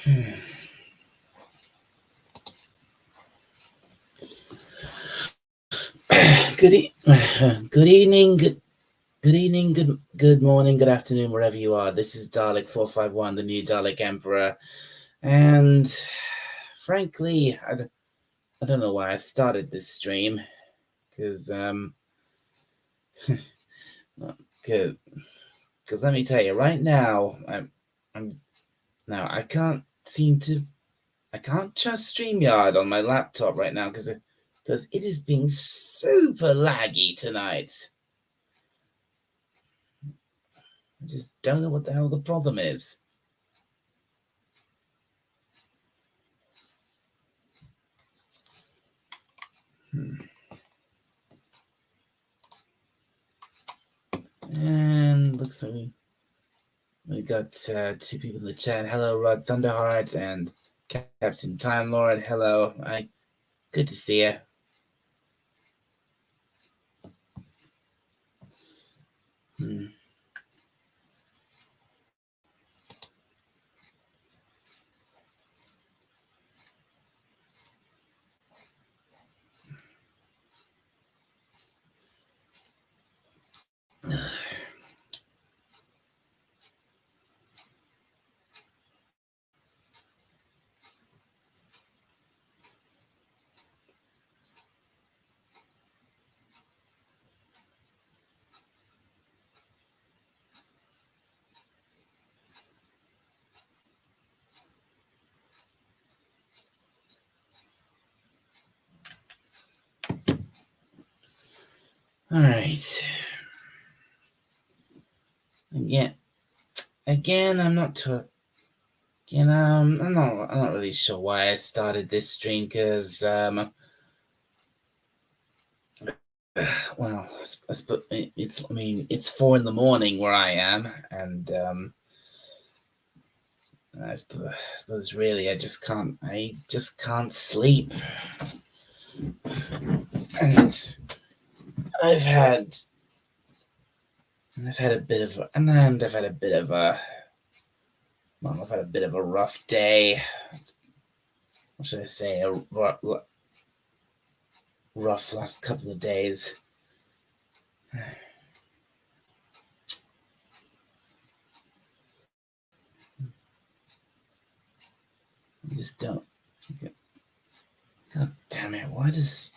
Good, good evening, good evening, good morning, good afternoon, wherever you are. This is Dalek 451, the new Dalek Emperor, and frankly, I don't know why I started this stream, because because let me tell you, right now, I'm now I can't trust StreamYard on my laptop right now because it is being super laggy tonight. I just don't know what the hell the problem is. And looks like we got two people in the chat. Hello, Rod Thunderheart and Captain Time Lord. Hello, good to see you. All right. Again, I'm not too. I'm not really sure why I started this stream because well, it's 4 a.m. where I am, and I suppose really I just can't sleep, and I've had a bit of a rough day. What should I say? A rough last couple of days. I just don't. God damn it! Why does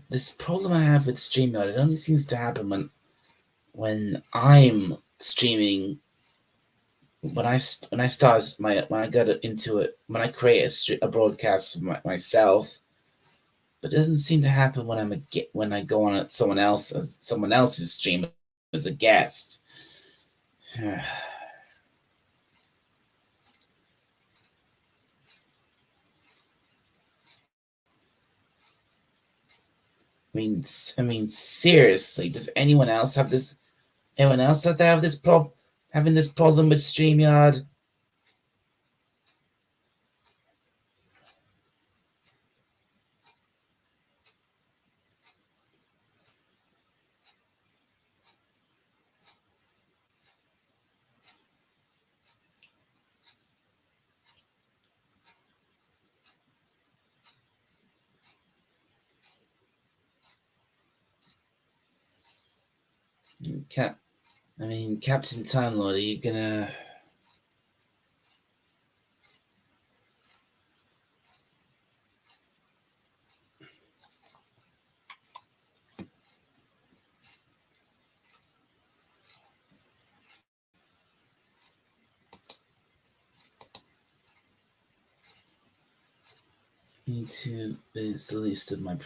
this problem I have with StreamYard? It only seems to happen when I'm streaming. When I start when I go into it, when I create a broadcast for myself, but it doesn't seem to happen when I go on someone else's stream as a guest. I mean, seriously, does anyone else have this? Anyone else that they have this having this problem with StreamYard? Captain Time Lord, are you gonna? Me too, but it's the least of my.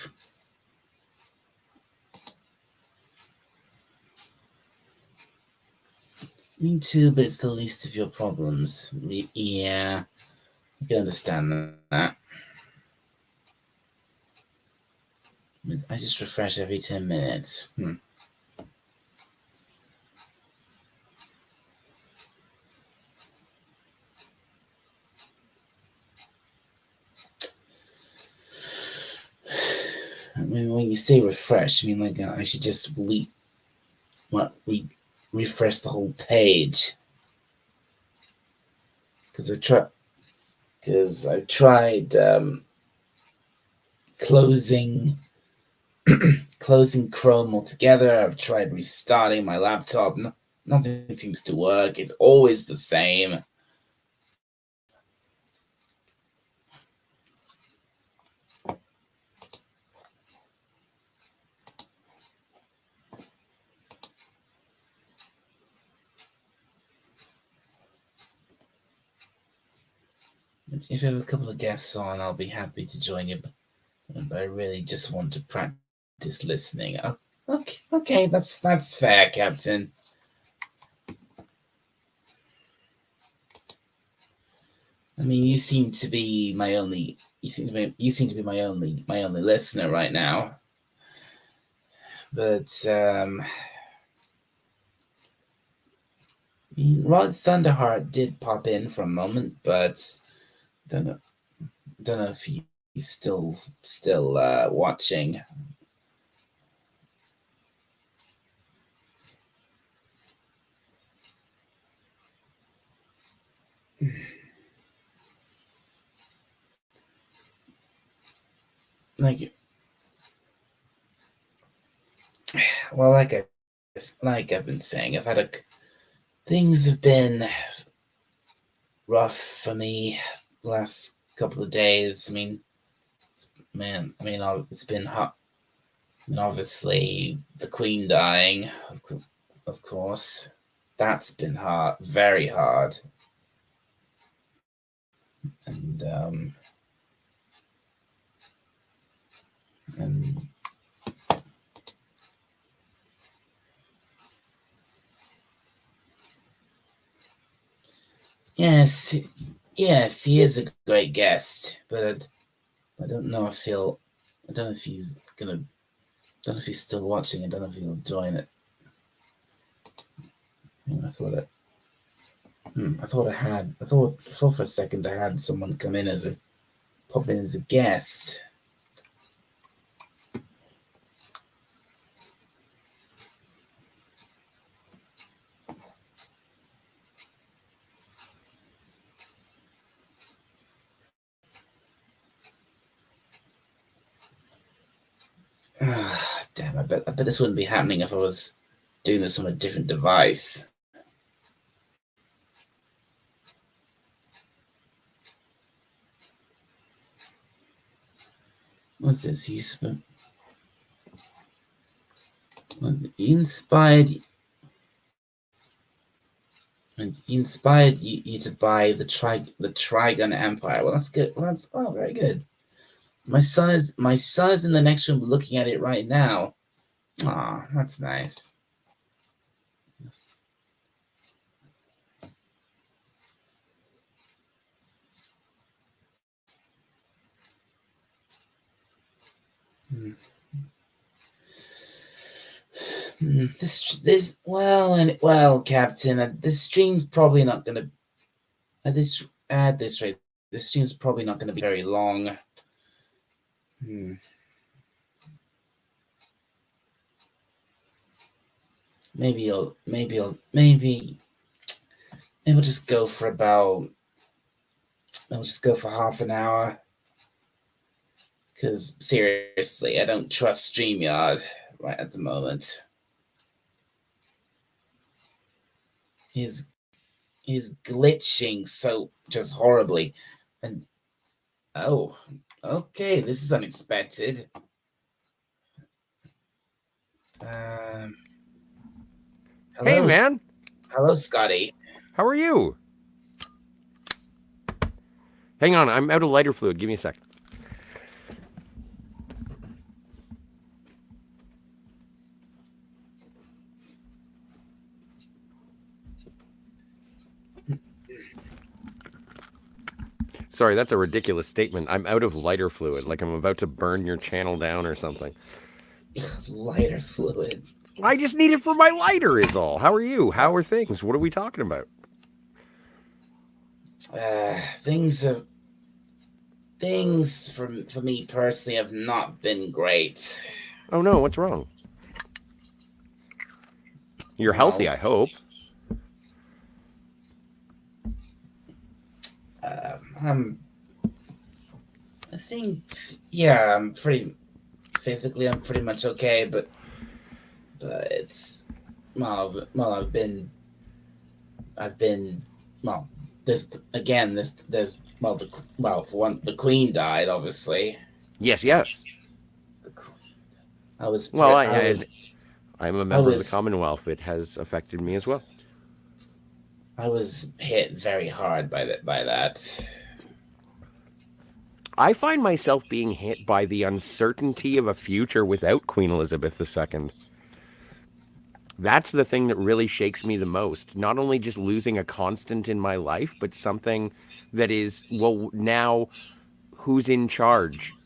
Me too, but it's the least of your problems. Yeah, I can understand that. I just refresh every 10 minutes. I mean, when you say refresh, I mean like I should just refresh the whole page. because I tried closing closing Chrome altogether. I've tried restarting my laptop. Nothing seems to work. It's always the same. If you have a couple of guests on, I'll be happy to join you. But I really just want to practice listening. Okay, that's fair, Captain. I mean, you seem to be my only. You seem to be my only listener right now. But Rod Thunderheart did pop in for a moment, but don't know if he's still watching. Like I've been saying, things have been rough for me last couple of days. I mean, it's been hot. I mean, obviously, the Queen dying, of course, that's been hard, very hard. And yes, he is a great guest, but I don't know if he'll. I don't know if he's gonna. I don't know if he's still watching. I don't know if he'll join it. I thought for a second I had someone come in pop in as a guest. Damn, I bet this wouldn't be happening if I was doing this on a different device. What's this? He inspired you to buy the Trigon Empire. Well, that's good. Well, that's very good. My son is in the next room looking at it right now. Ah, that's nice. Yes. Captain, this stream's probably not gonna at this rate. This stream's probably not gonna be very long. Maybe I'll just go for half an hour. Because seriously, I don't trust StreamYard right at the moment. He's glitching so just horribly. And oh, okay, this is unexpected. Hello, hey, man. Hello, Scotty. How are you? Hang on, I'm out of lighter fluid. Give me a sec. Sorry, that's a ridiculous statement. I'm out of lighter fluid, like I'm about to burn your channel down or something. Lighter fluid. I just need it for my lighter is all. How are you? How are things? What are we talking about? Things for me personally have not been great. Oh no, what's wrong? You're healthy, I hope. I'm. I think, yeah, I'm pretty physically. I'm pretty much okay, but it's well, I've been well. This again. There's for one, the Queen died. Obviously, Yes, yes. the Queen. I was Well, I was I'm a I member of the was Commonwealth. It has affected me as well. I was hit very hard by that. I find myself being hit by the uncertainty of a future without Queen Elizabeth II. That's the thing that really shakes me the most. Not only just losing a constant in my life, but something that is, well, now who's in charge?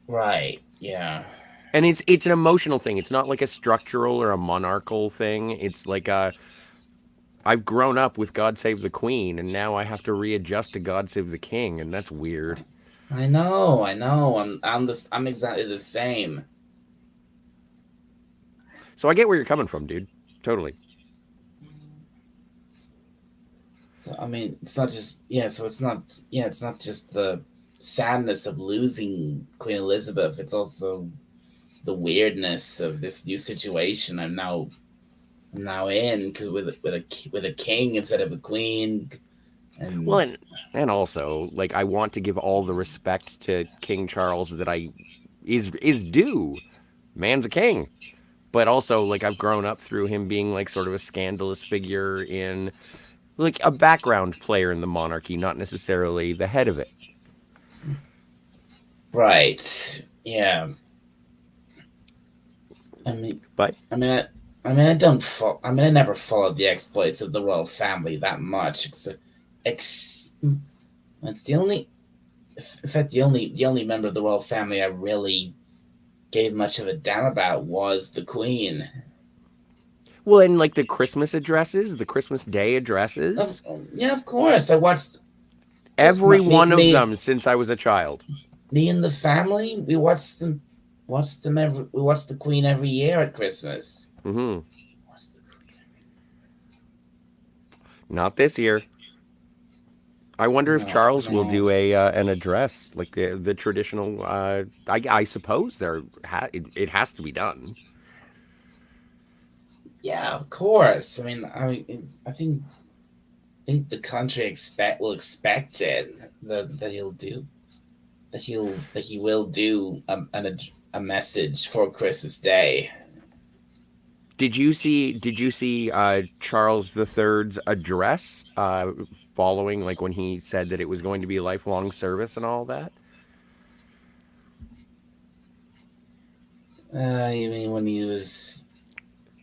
Right. Yeah. And it's an emotional thing. It's not like a structural or a monarchical thing. It's like I've grown up with God Save the Queen, and now I have to readjust to God Save the King, and that's weird. I know. I know. I'm exactly the same. So I get where you're coming from, dude. Totally. So I mean, it's not just yeah. So it's not yeah. It's not just the sadness of losing Queen Elizabeth. It's also the weirdness of this new situation I'm now in because with a king instead of a queen, Well, and and also, like, I want to give all the respect to King Charles that I is due. Man's a king. But also, like, I've grown up through him being like sort of a scandalous figure in like a background player in the monarchy, not necessarily the head of it. right, yeah. I mean, But I mean, I mean, I don't. I mean, I never followed the exploits of the royal family that much. Ex, it's the only, in fact, the only member of the royal family I really gave much of a damn about was the queen. well, and like the Christmas addresses, the Christmas Day addresses, Yeah, of course. I watched just every one of them since I was a child. me and the family. We watched them. We watched the Queen every year at Christmas. Hmm. Watched the Queen. Not this year. I wonder if No, Charles will no. do a an address like the traditional. I suppose it has to be done. Yeah, of course. I think the country will expect it that he will do a message for Christmas Day. Did you see Charles III's address following like when he said that it was going to be a lifelong service and all that? You mean when he was?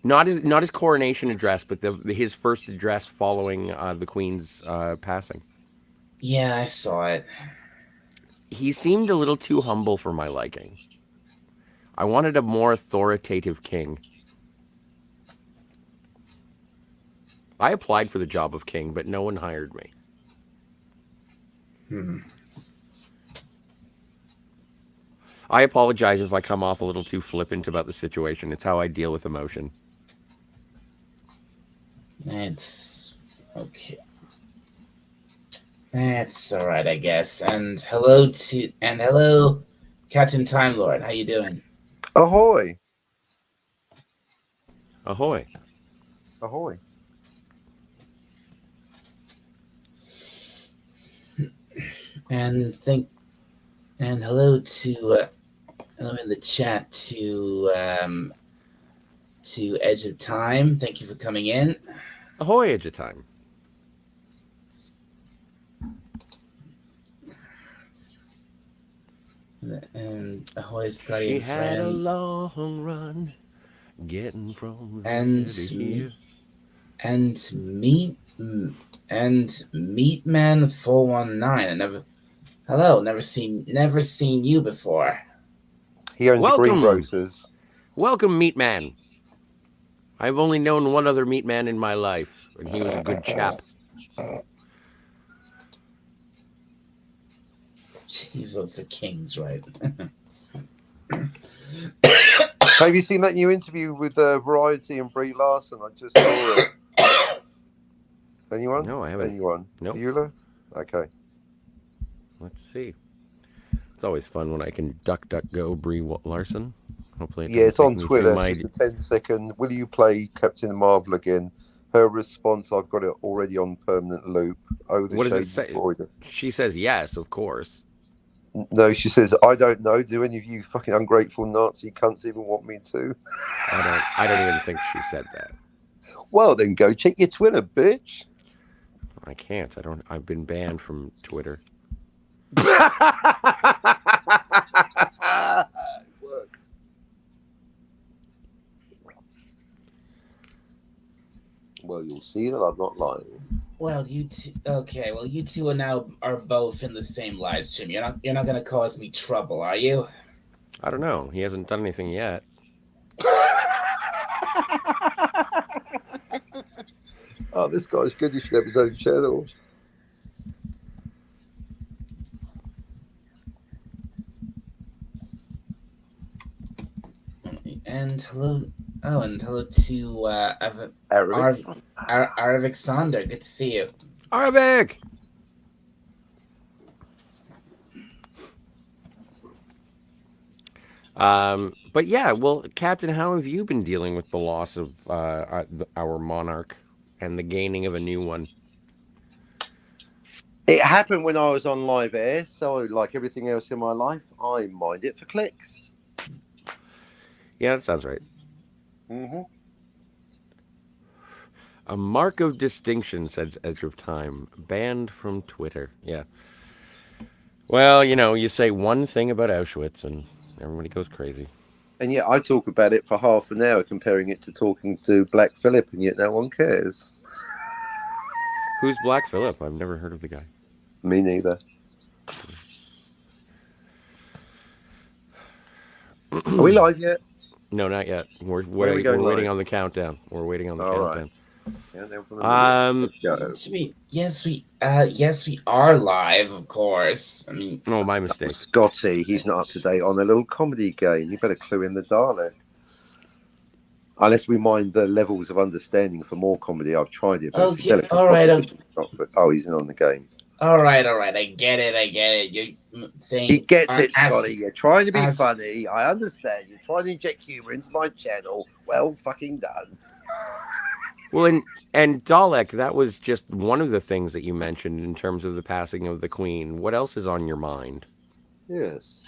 Not his coronation address, but his first address following the Queen's passing. Yeah, I saw it. He seemed a little too humble for my liking. I wanted a more authoritative king. I applied for the job of king, but no one hired me. Hmm. I apologize if I come off a little too flippant about the situation. It's how I deal with emotion. It's okay. That's all right, I guess. And hello, Captain Time Lord. How you doing? Ahoy! Ahoy. Ahoy! And think and hello in the chat to Edge of Time. Thank you for coming in. Ahoy, Edge of Time. And ahoy, Scotty She and had a friend. long run getting from there And to here. and meet and Meatman 419. Never seen you before. He owns the Welcome. greengrocers. Welcome, Meat Man. I've only known one other Meat Man in my life, and he was a good chap. You vote for Kings, right? Have you seen that new interview with Variety and Brie Larson? I just saw it. Anyone? No, I haven't. Anyone? Nope. Bueller? Okay. Let's see. It's always fun when I can duck go Brie Larson. Hopefully, Yeah, it's on me Twitter. my... Just a 10-second. Will you play Captain Marvel again? Her response: I've got it already on permanent loop. Oh, the What does it shade say? embroider. She says yes, of course. No, she says, I don't know. Do any of you fucking ungrateful Nazi cunts even want me to? I don't even think she said that. Well, then go check your Twitter, bitch. I can't. I've been banned from Twitter. Well, you'll see that I'm not lying. Well, you two are both in the same live stream. You're not gonna cause me trouble, are you? I don't know. He hasn't done anything yet. Oh, this guy's good. He should have his own channel. And hello to Arabic. Arvik Sonder. Good to see you. Arabic! But yeah, well, Captain, how have you been dealing with the loss of our monarch and the gaining of a new one? It happened when I was on live air, so like everything else in my life, I mind it for clicks. Yeah, that sounds right. Mm-hmm. A mark of distinction, says Edge of Time. Banned from Twitter. Yeah. Well, you say one thing about Auschwitz and everybody goes crazy. And yet I talk about it for half an hour, comparing it to talking to Black Phillip, and yet no one cares. Who's Black Phillip? I've never heard of the guy. Me neither. Are we live yet? No, not yet. We're we going waiting live? on the countdown. We're waiting on the All countdown. Yes, we are live, of course. I mean, Oh, my mistake. Scotty, he's not up to date on a little comedy game. You better clue in the Dalek. Unless we mind the levels of understanding for more comedy, I've tried it. Okay, all right. Oh, he's not on the game. All right. I get it. You're saying He gets it, Scotty. You're trying to be funny. I understand. You're trying to inject humor into my channel. Well, fucking done. Well, and Dalek, that was just one of the things that you mentioned in terms of the passing of the Queen. What else is on your mind? Yes.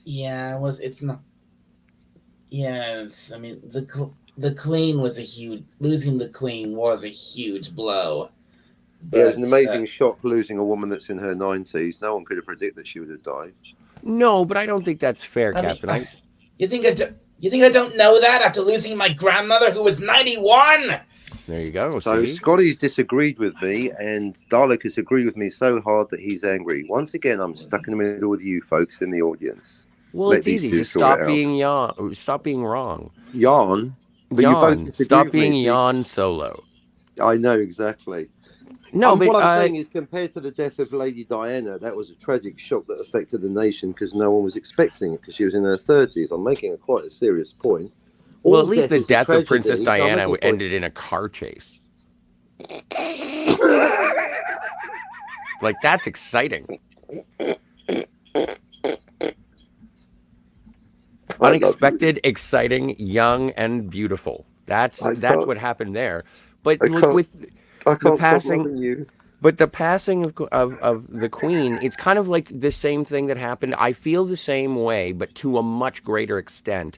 Yeah, it's not. Yes, I mean the Queen was losing the Queen was a huge blow. Yeah, it was an amazing shock losing a woman that's in her 90s. No one could have predicted that she would have died. No, but I don't think that's fair, Captain. You think I don't know that after losing my grandmother who was 91? There you go. So see? Scotty's disagreed with me, and Dalek has agreed with me so hard that he's angry. Once again, I'm stuck in the middle with you folks in the audience. Well, it's easy. Just stop being yawn. Stop being wrong. Yawn? But yawn. Stop being yawn solo. I know, exactly. No, but what I'm saying is, compared to the death of Lady Diana, that was a tragic shock that affected the nation because no one was expecting it because she was in her 30s. I'm making quite a serious point. Well, at least the death of Princess Diana ended in a car chase. Like, that's exciting. Unexpected, exciting, young, and beautiful. That's what happened there. But with the passing, but the passing of the Queen, it's kind of like the same thing that happened. I feel the same way, but to a much greater extent,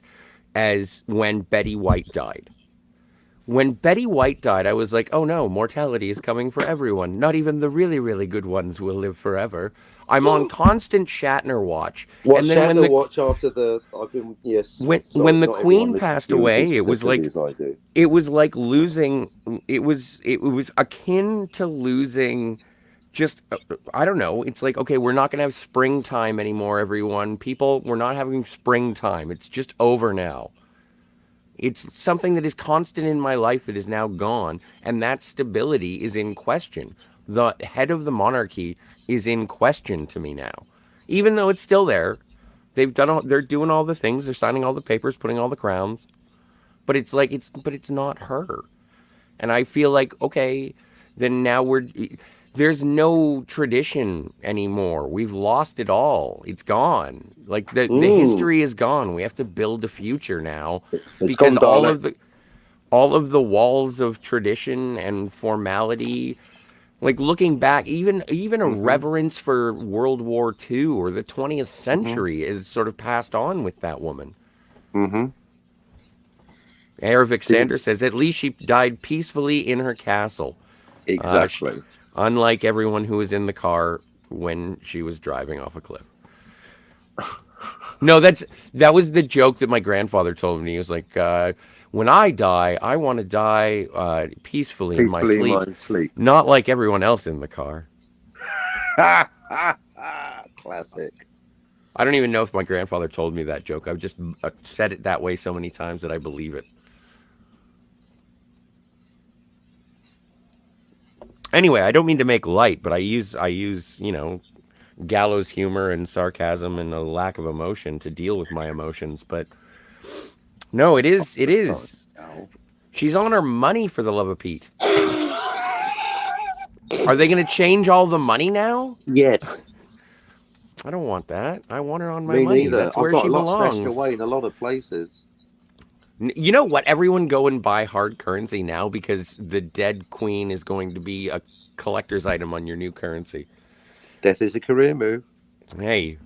as when Betty White died. When Betty White died, I was like, oh no, mortality is coming for everyone. Not even the really, really good ones will live forever. I'm on constant Shatner watch. And then when watch after when the Queen passed away, it was like losing. It was akin to losing. Just, I don't know. It's like, okay, we're not going to have springtime anymore, everyone. We're not having springtime. It's just over now. It's something that is constant in my life that is now gone, and that stability is in question. The head of the monarchy is in question to me now. Even though it's still there, they're doing all the things, they're signing all the papers, putting all the crowns, but it's like, it's not her. And I feel like, okay, then now there's no tradition anymore. We've lost it all. It's gone. Like the history is gone. We have to build a future now It's because gone, Dalek. all of the walls of tradition and formality, like looking back, even a reverence for World War II or the 20th century is sort of passed on with that woman. Mm-hmm. Ervik Sanders says, at least she died peacefully in her castle. Exactly. Unlike everyone who was in the car when she was driving off a cliff. No, that was the joke that my grandfather told me. He was like, when I die, I want to die peacefully in my sleep. Not like everyone else in the car. Classic. I don't even know if my grandfather told me that joke. I've just said it that way so many times that I believe it. Anyway, I don't mean to make light, but I use gallows humor and sarcasm and a lack of emotion to deal with my emotions. But no, it is. She's on her money, for the love of Pete. Are they going to change all the money now? Yes. I don't want that. I want her on my Me money. neither. That's where I've got she a lot belongs. stashed away in a lot of places. You know what? Everyone go and buy hard currency now because the dead queen is going to be a collector's item on your new currency. Death is a career move. Hey,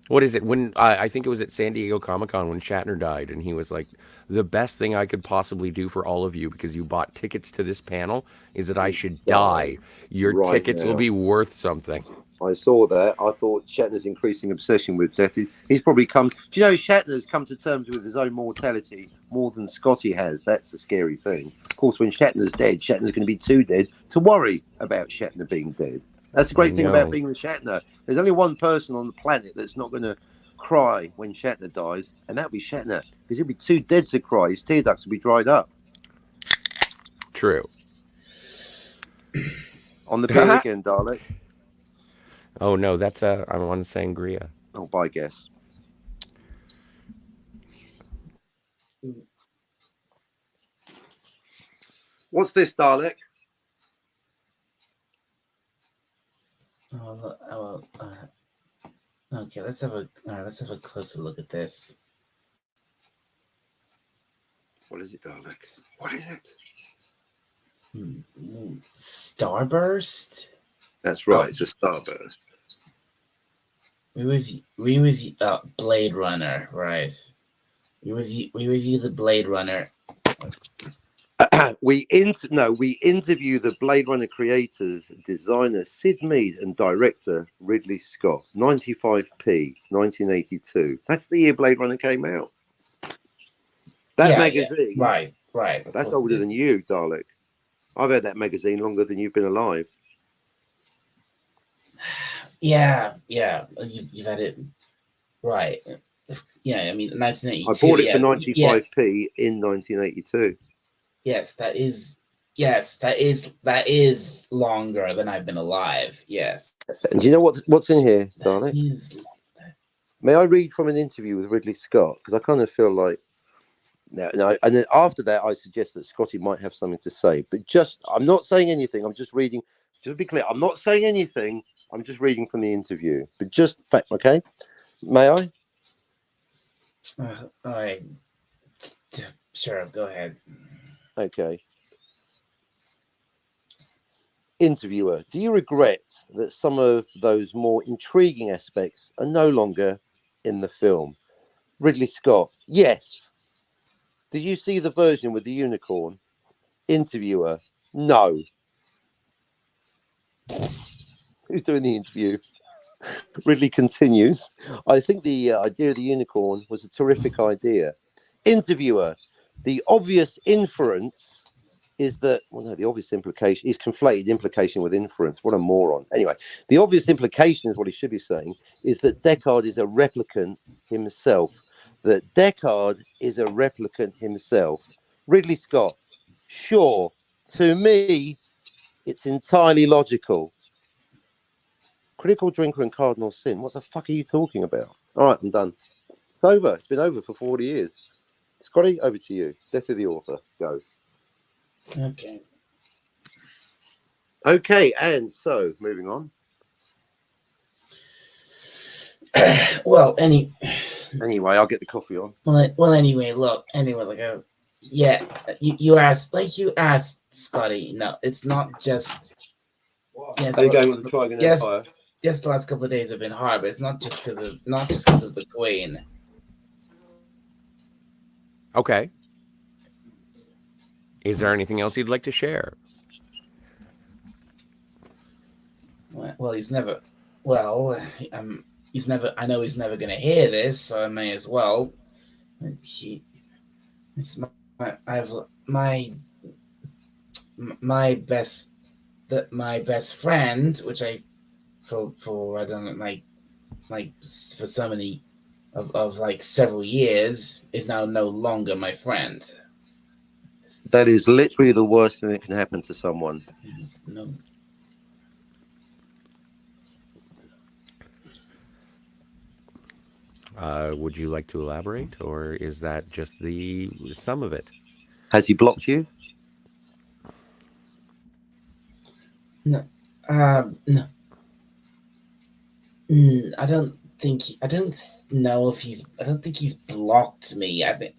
what is it? When I think it was at San Diego Comic-Con when Shatner died, and he was like, the best thing I could possibly do for all of you because you bought tickets to this panel is that I should die. Your tickets will be worth something. I saw that. I thought Shatner's increasing obsession with death. He's probably come. Do you know Shatner's come to terms with his own mortality more than Scotty has? That's the scary thing. Of course, when Shatner's dead, Shatner's going to be too dead to worry about Shatner being dead. That's the great thing about being with Shatner. There's only one person on the planet that's not going to cry when Shatner dies, and that'll be Shatner, because he'll be too dead to cry. His tear ducts will be dried up. True. On the beer again, Dalek. Oh no, that's I'm on sangria. Oh, by guess. What's this, Dalek? Okay, let's have a closer look at this. What is it, Dalek? What is it? Starburst. That's right. It's a starburst. We review Blade Runner, right? We review the Blade Runner. We interview the Blade Runner creators, designer Sid Mead and director Ridley Scott. 95p, 1982. That's the year Blade Runner came out. That magazine, right. That's older than you, Dalek. I've had that magazine longer than you've been alive. Yeah. You've had it, right? Yeah, I mean, 1982. I bought it for 95p in 1982. Yes, that is longer than I've been alive. Yes. And do you know what's in here, Dalek? May I read from an interview with Ridley Scott? Because I kind of feel like no. And then after that, I suggest that Scotty might have something to say. But I'm not saying anything. I'm just reading. Just to be clear, I'm not saying anything. I'm just reading from the interview. But just fact, okay? May I? All right. Sure, go ahead. Okay. Interviewer, do you regret that some of those more intriguing aspects are no longer in the film? Ridley Scott, yes. Did you see the version with the unicorn? Interviewer, no. Who's doing the interview? Ridley continues. I think the idea of the unicorn was a terrific idea. Interviewer, the obvious inference is that, the obvious implication is conflated implication with inference. What a moron. Anyway, the obvious implication is what he should be saying is that Deckard is a replicant himself. Ridley Scott, sure, to me, it's entirely logical. Critical drinker and cardinal sin. What the fuck are you talking about? All right, I'm done. It's over. It's been over for 40 years. Scotty, over to you. Death of the author. Go. Okay. Okay, and so moving on. Well, Anyway, I'll get the coffee on. anyway, look, anyway, yeah, you asked Scotty. No, it's not just. Yes, How you going with the Trigon yes, Empire? yes. The last couple of days have been hard, but it's not just because of the Queen. Okay. Is there anything else you'd like to share? Well, he's never. Well, he's never. I know he's never going to hear this, so I may as well. I have my best friend, which I for I don't know, like for so many of like several years, is now no longer my friend. That is literally the worst thing that can happen to someone. No. Would you like to elaborate, or is that just the sum of it? Has he blocked you? No. No. I don't know if he's. I don't think he's blocked me. I think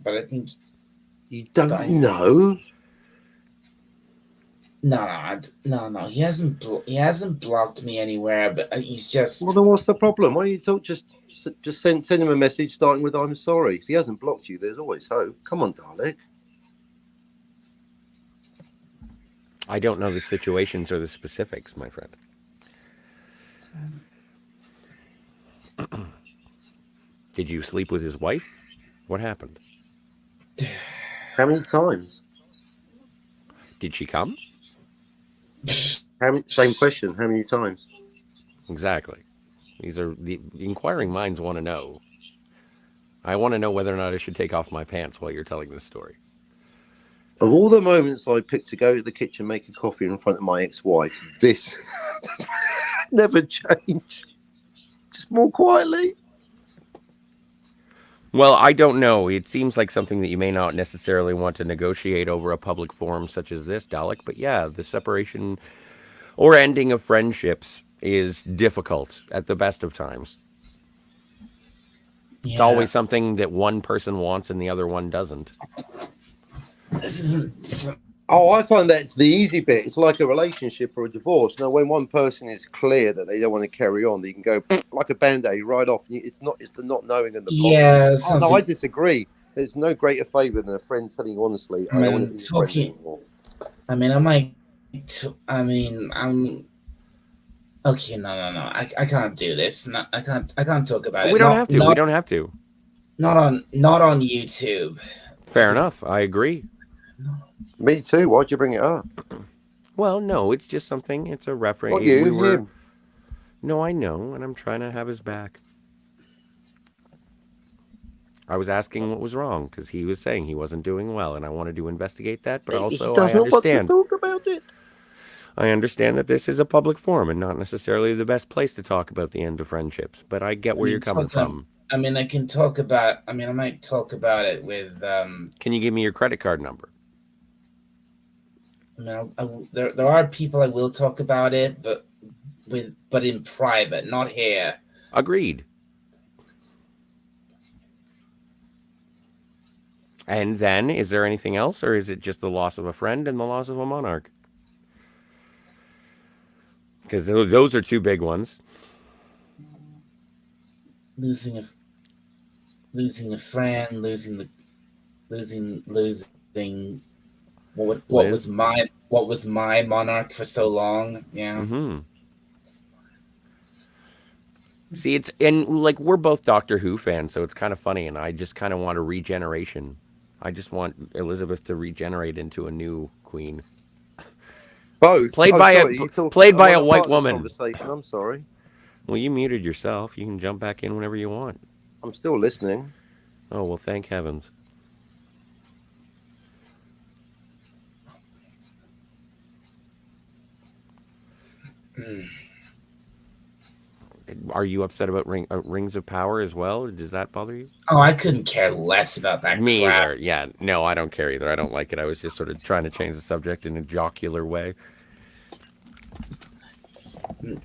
you don't know. No. He hasn't blocked me anywhere. But he's just. Well, then what's the problem? Why don't you talk? Just send him a message starting with "I'm sorry." If he hasn't blocked you, there's always hope. Come on, Dalek. I don't know the situations or the specifics, my friend. Did you sleep with his wife? What happened? How many times? Did she come? Same question. How many times? Exactly. These are the inquiring minds want to know. I want to know whether or not I should take off my pants while you're telling this story. Of all the moments I picked to go to the kitchen, make a coffee in front of my ex-wife, this never changed. Just more quietly. Well, I don't know. It seems like something that you may not necessarily want to negotiate over a public forum such as this, Dalek. But yeah, the separation or ending of friendships is difficult at the best of times. Yeah. It's always something that one person wants and the other one doesn't. This isn't. Oh, I find that's the easy bit. It's like a relationship or a divorce. Now, when one person is clear that they don't want to carry on, they can go like a band-aid right off. It's the not knowing and the problem. Yeah. Oh, no, I disagree. There's no greater favour than a friend telling you honestly, I don't want to be talking. I'm okay. No. I can't do this. No, I can't talk about it. We don't have to. We don't have to. Not on YouTube. Fair enough. I agree. Me too. Why'd you bring it up? Well, no, it's just something. It's a reference. Not you, him. No, I know, and I'm trying to have his back. I was asking what was wrong because he was saying he wasn't doing well, and I wanted to investigate that. But also, I understand. Want to talk about it. I understand that this is a public forum and not necessarily the best place to talk about the end of friendships. But I get where you're coming from. I might talk about it with. Can you give me your credit card number? There are people I will talk about it, but in private, not here. Agreed. And then, is there anything else, or is it just the loss of a friend and the loss of a monarch? Because those are two big ones. Losing a friend, losing what was my monarch for so long. Yeah. Mm-hmm. See, we're both Doctor Who fans, so it's kind of funny, and I just kind of want a regeneration. I just want Elizabeth to regenerate into a new queen. Both played by a white woman. I'm sorry. Well, you muted yourself. You can jump back in whenever you want. I'm still listening. Oh, well, thank heavens. Are you upset about Rings of Power as well? Does that bother you? Oh, I couldn't care less about that. Me crap. either. Yeah, no, I don't care either. I don't like it. I was just sort of trying to change the subject in a jocular way.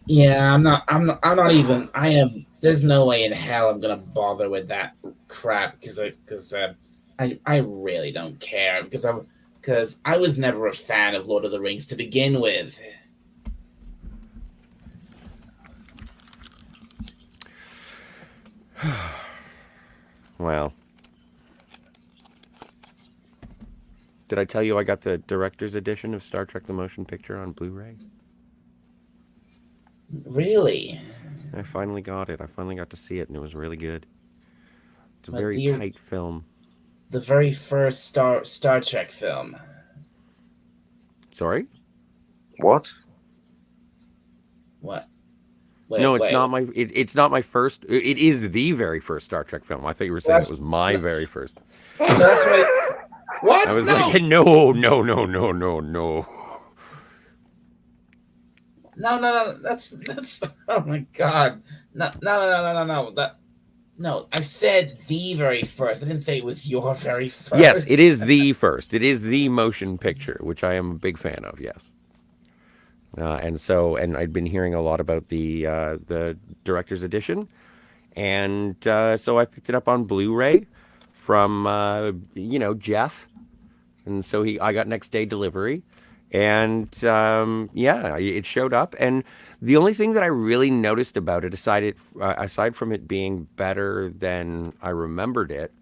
Yeah, I'm not even. I am. There's no way in hell I'm gonna bother with that crap because I really don't care because I was never a fan of Lord of the Rings to begin with. Well, did I tell you I got the director's edition of Star Trek: The Motion Picture on Blu-ray? Really, I finally got it. I finally got to see it, and it was really good. It's a but very tight film. the very first Star Trek film. Sorry? What? What? No, it's Wait. not my. It's not my first. It is the very first Star Trek film. I thought you were saying it was my very first. That's right. What? I was No. like, no, no, no, no, no, no. No. That's. Oh my God. No. No. I said the very first. I didn't say it was your very first. Yes, it is the first. It is the motion picture, which I am a big fan of. Yes. And I'd been hearing a lot about the director's edition, and so I picked it up on Blu-ray from Jeff, and so I got next day delivery, and it showed up, and the only thing that I really noticed about it, aside from it being better than I remembered it,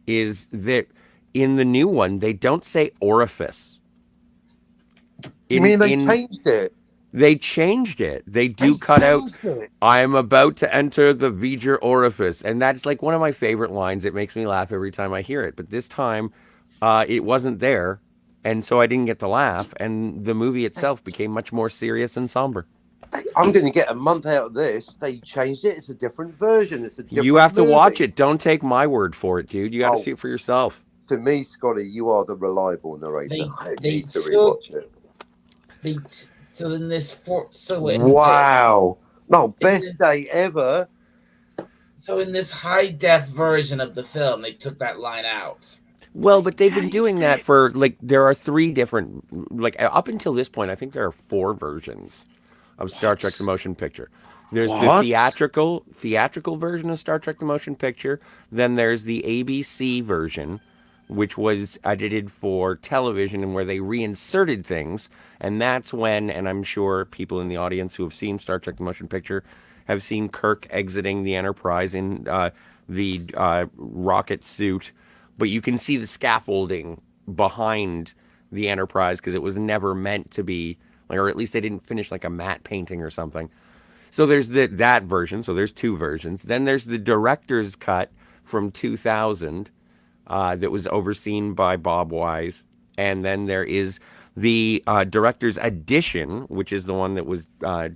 is that in the new one they don't say orifice. You mean they changed it? They changed it. They cut out, "I am about to enter the V'ger orifice." And that's like one of my favorite lines. It makes me laugh every time I hear it. But this time, it wasn't there. And so I didn't get to laugh. And the movie itself became much more serious and somber. I'm going to get a month out of this. They changed it. It's a different version. It's a different You have to movie. watch it. Don't take my word for it, dude. You got to see it for yourself. To me, Scotty, you are the reliable narrator. I need to rewatch it. So in this wow. No, best day ever. So in this high def version of the film, they took that line out. Well, but they've been doing that for there are 3 different, up until this point, I think there are 4 versions of Star Trek: The Motion Picture. There's the theatrical version of Star Trek: The Motion Picture. Then there's the ABC version, which was edited for television and where they reinserted things. And that's when, and I'm sure people in the audience who have seen Star Trek: The Motion Picture have seen Kirk exiting the Enterprise in the rocket suit. But you can see the scaffolding behind the Enterprise because it was never meant to be, or at least they didn't finish like a matte painting or something. So there's that version. So there's 2 versions. Then there's the director's cut from 2000 that was overseen by Bob Wise. And then there is the director's edition, which is the one that was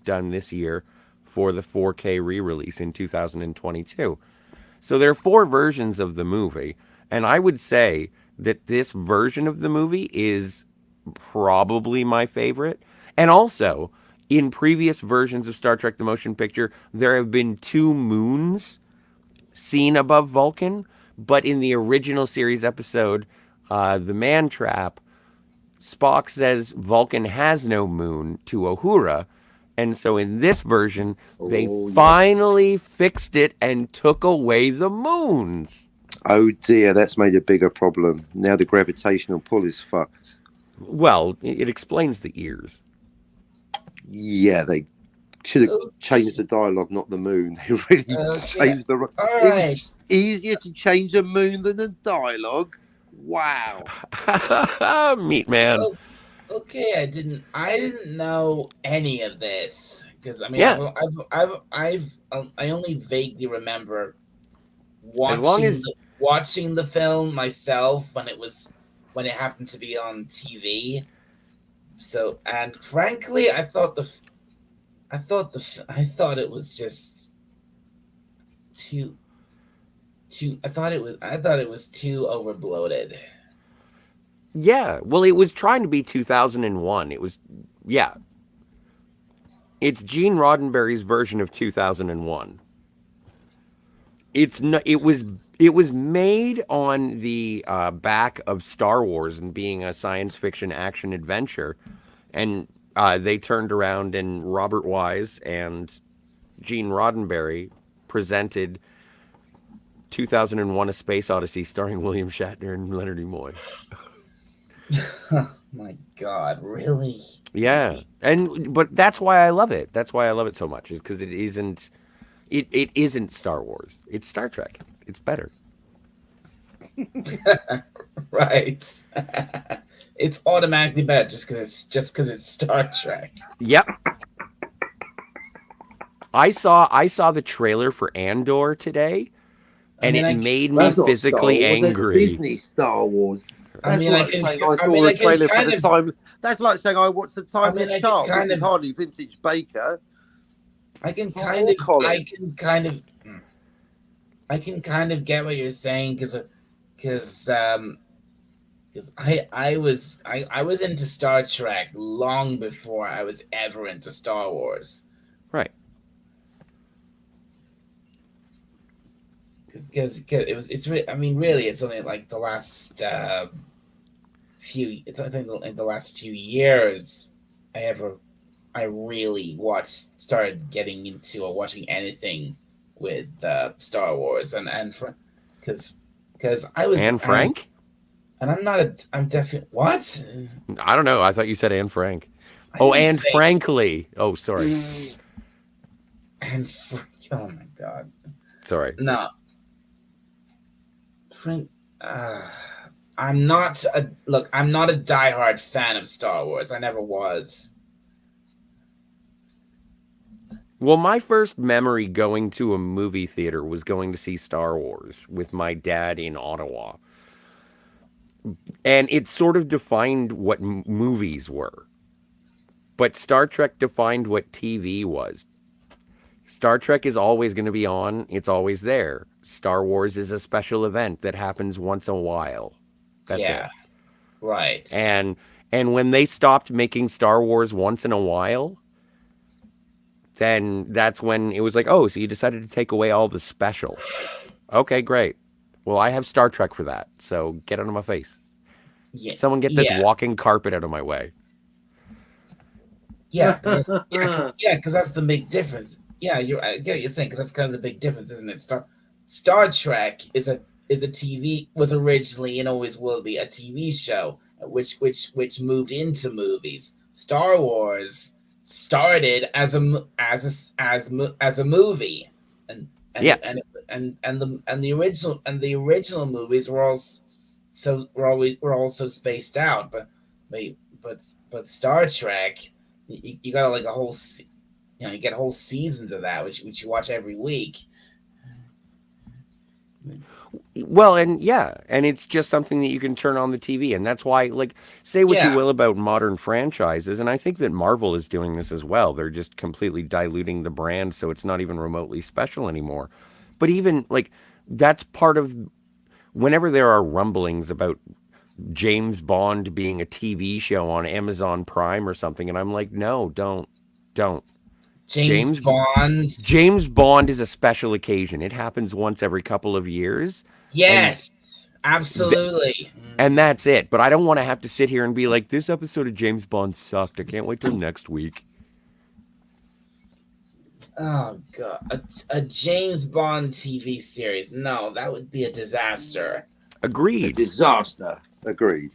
done this year for the 4K re-release in 2022. So there are 4 versions of the movie. And I would say that this version of the movie is probably my favorite. And also, in previous versions of Star Trek: The Motion Picture, there have been 2 moons seen above Vulcan. But in the original series episode, The Man Trap, Spock says Vulcan has no moon to Uhura. And so in this version, they finally fixed it and took away the moons. Oh dear, that's made a bigger problem. Now the gravitational pull is fucked. Well, it explains the ears. Yeah, they should have changed the dialogue, not the moon. They really changed the... Right. It was easier to change a moon than a dialogue. Wow. Meat man. Okay, I didn't know any of this because I mean, Yeah. I only vaguely remember watching the film myself when it happened to be on TV. So, and frankly, I thought it was just too. I thought it was too overbloated. Yeah, well, it was trying to be 2001. It was, yeah. It's Gene Roddenberry's version of 2001. It was made on the back of Star Wars and being a science fiction action adventure, and they turned around and Robert Wise and Gene Roddenberry presented 2001: A Space Odyssey, starring William Shatner and Leonard Nimoy. My God, really? Yeah, but that's why I love it. That's why I love it so much, is because it isn't Star Wars. It's Star Trek. It's better. Right. It's automatically better just because it's Star Trek. Yep. I saw the trailer for Andor today, and it made me That's not Star physically Wars. That's angry. Disney Star Wars. That's like saying I saw a trailer for the time. That's like saying I watched the Timeless Chart, which is hardly vintage Baker. I can kind of get what you're saying because I was into Star Trek long before I was ever into Star Wars. Right. Because really it's only like the last I think in the last few years I really started getting into watching anything with Star Wars and because I was Anne Frank. I'm definitely what? I don't know. I thought you said Anne Frank. Anne Frankly. Oh, sorry. Oh my God. Sorry. No. Frank. I'm not a diehard fan of Star Wars. I never was. Well, my first memory going to a movie theater was going to see Star Wars with my dad in Ottawa. And it sort of defined what movies were. But Star Trek defined what TV was. Star Trek is always going to be on. It's always there. Star Wars is a special event that happens once in a while. That's it. Right. And when they stopped making Star Wars once in a while, then that's when it was like, oh, so you decided to take away all the special. Okay, great. Well, I have Star Trek for that, so get out of my face. Yeah. Someone get this walking carpet out of my way. Yeah, because that's the big difference. Yeah, I get what you're saying, because that's kind of the big difference, isn't it? Star Trek was originally and always will be a TV show, which moved into movies. Star Wars started as a movie, and the original movies were also spaced out, but Star Trek, you got like a whole. You get whole seasons of that, which you watch every week. Well, and it's just something that you can turn on the TV, and that's why, like, say what you will about modern franchises, and I think that Marvel is doing this as well. They're just completely diluting the brand, so it's not even remotely special anymore. But even, like, that's part of, whenever there are rumblings about James Bond being a TV show on Amazon Prime or something, and I'm like, no, don't. James Bond is a special occasion. It happens once every couple of years. Yes, absolutely. And that's it. But I don't want to have to sit here and be like, this episode of James Bond sucked. I can't wait till next week. Oh, God. A James Bond TV series. No, that would be a disaster. Agreed. A disaster. Agreed.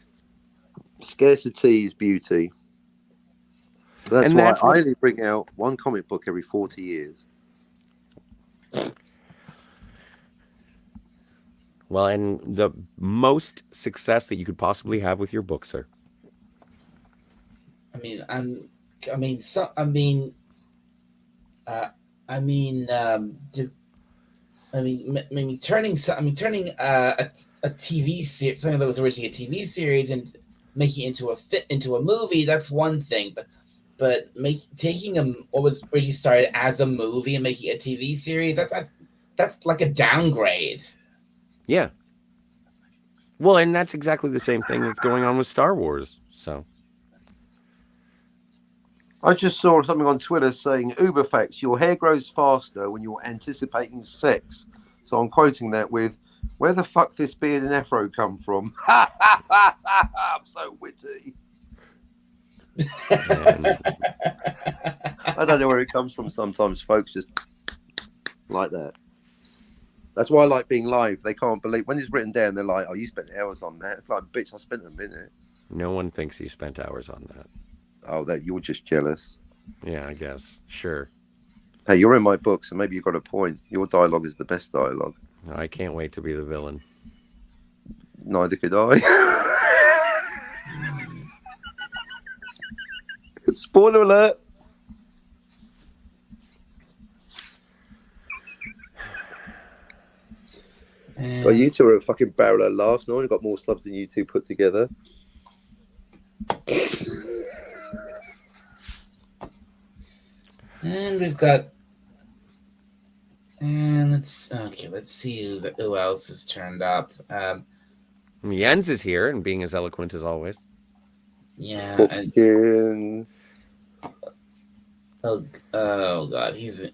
Scarcity is beauty. That's why I only bring out one comic book every 40 years. Well, and the most success that you could possibly have with your book, sir. Turning a TV series, something that was originally a TV series, and making it into a movie. That's one thing, but taking what was originally started as a movie and making it a TV series, that's like a downgrade. Yeah. Well, and that's exactly the same thing that's going on with Star Wars. So I just saw something on Twitter saying, Uberfacts, your hair grows faster when you're anticipating sex. So I'm quoting that with, where the fuck this beard and afro come from? I'm so witty. And I don't know where it comes from. Sometimes folks just like that. That's why I like being live. They can't believe when it's written down. They're like, "Oh, you spent hours on that." It's like, "Bitch, I spent a minute." no one thinks you spent hours on that. Oh, that you're just jealous. Yeah, I guess. Sure. Hey, you're in my book, so maybe you've got a point. Your dialogue is the best dialogue. I can't wait to be the villain. Neither could I. Spoiler alert. Well, you two are a fucking barrel of laughs. No one got more subs than you two put together. And we've got. And let's see who else has turned up. Jens is here and being as eloquent as always. Yeah. Fucking... Oh god, he's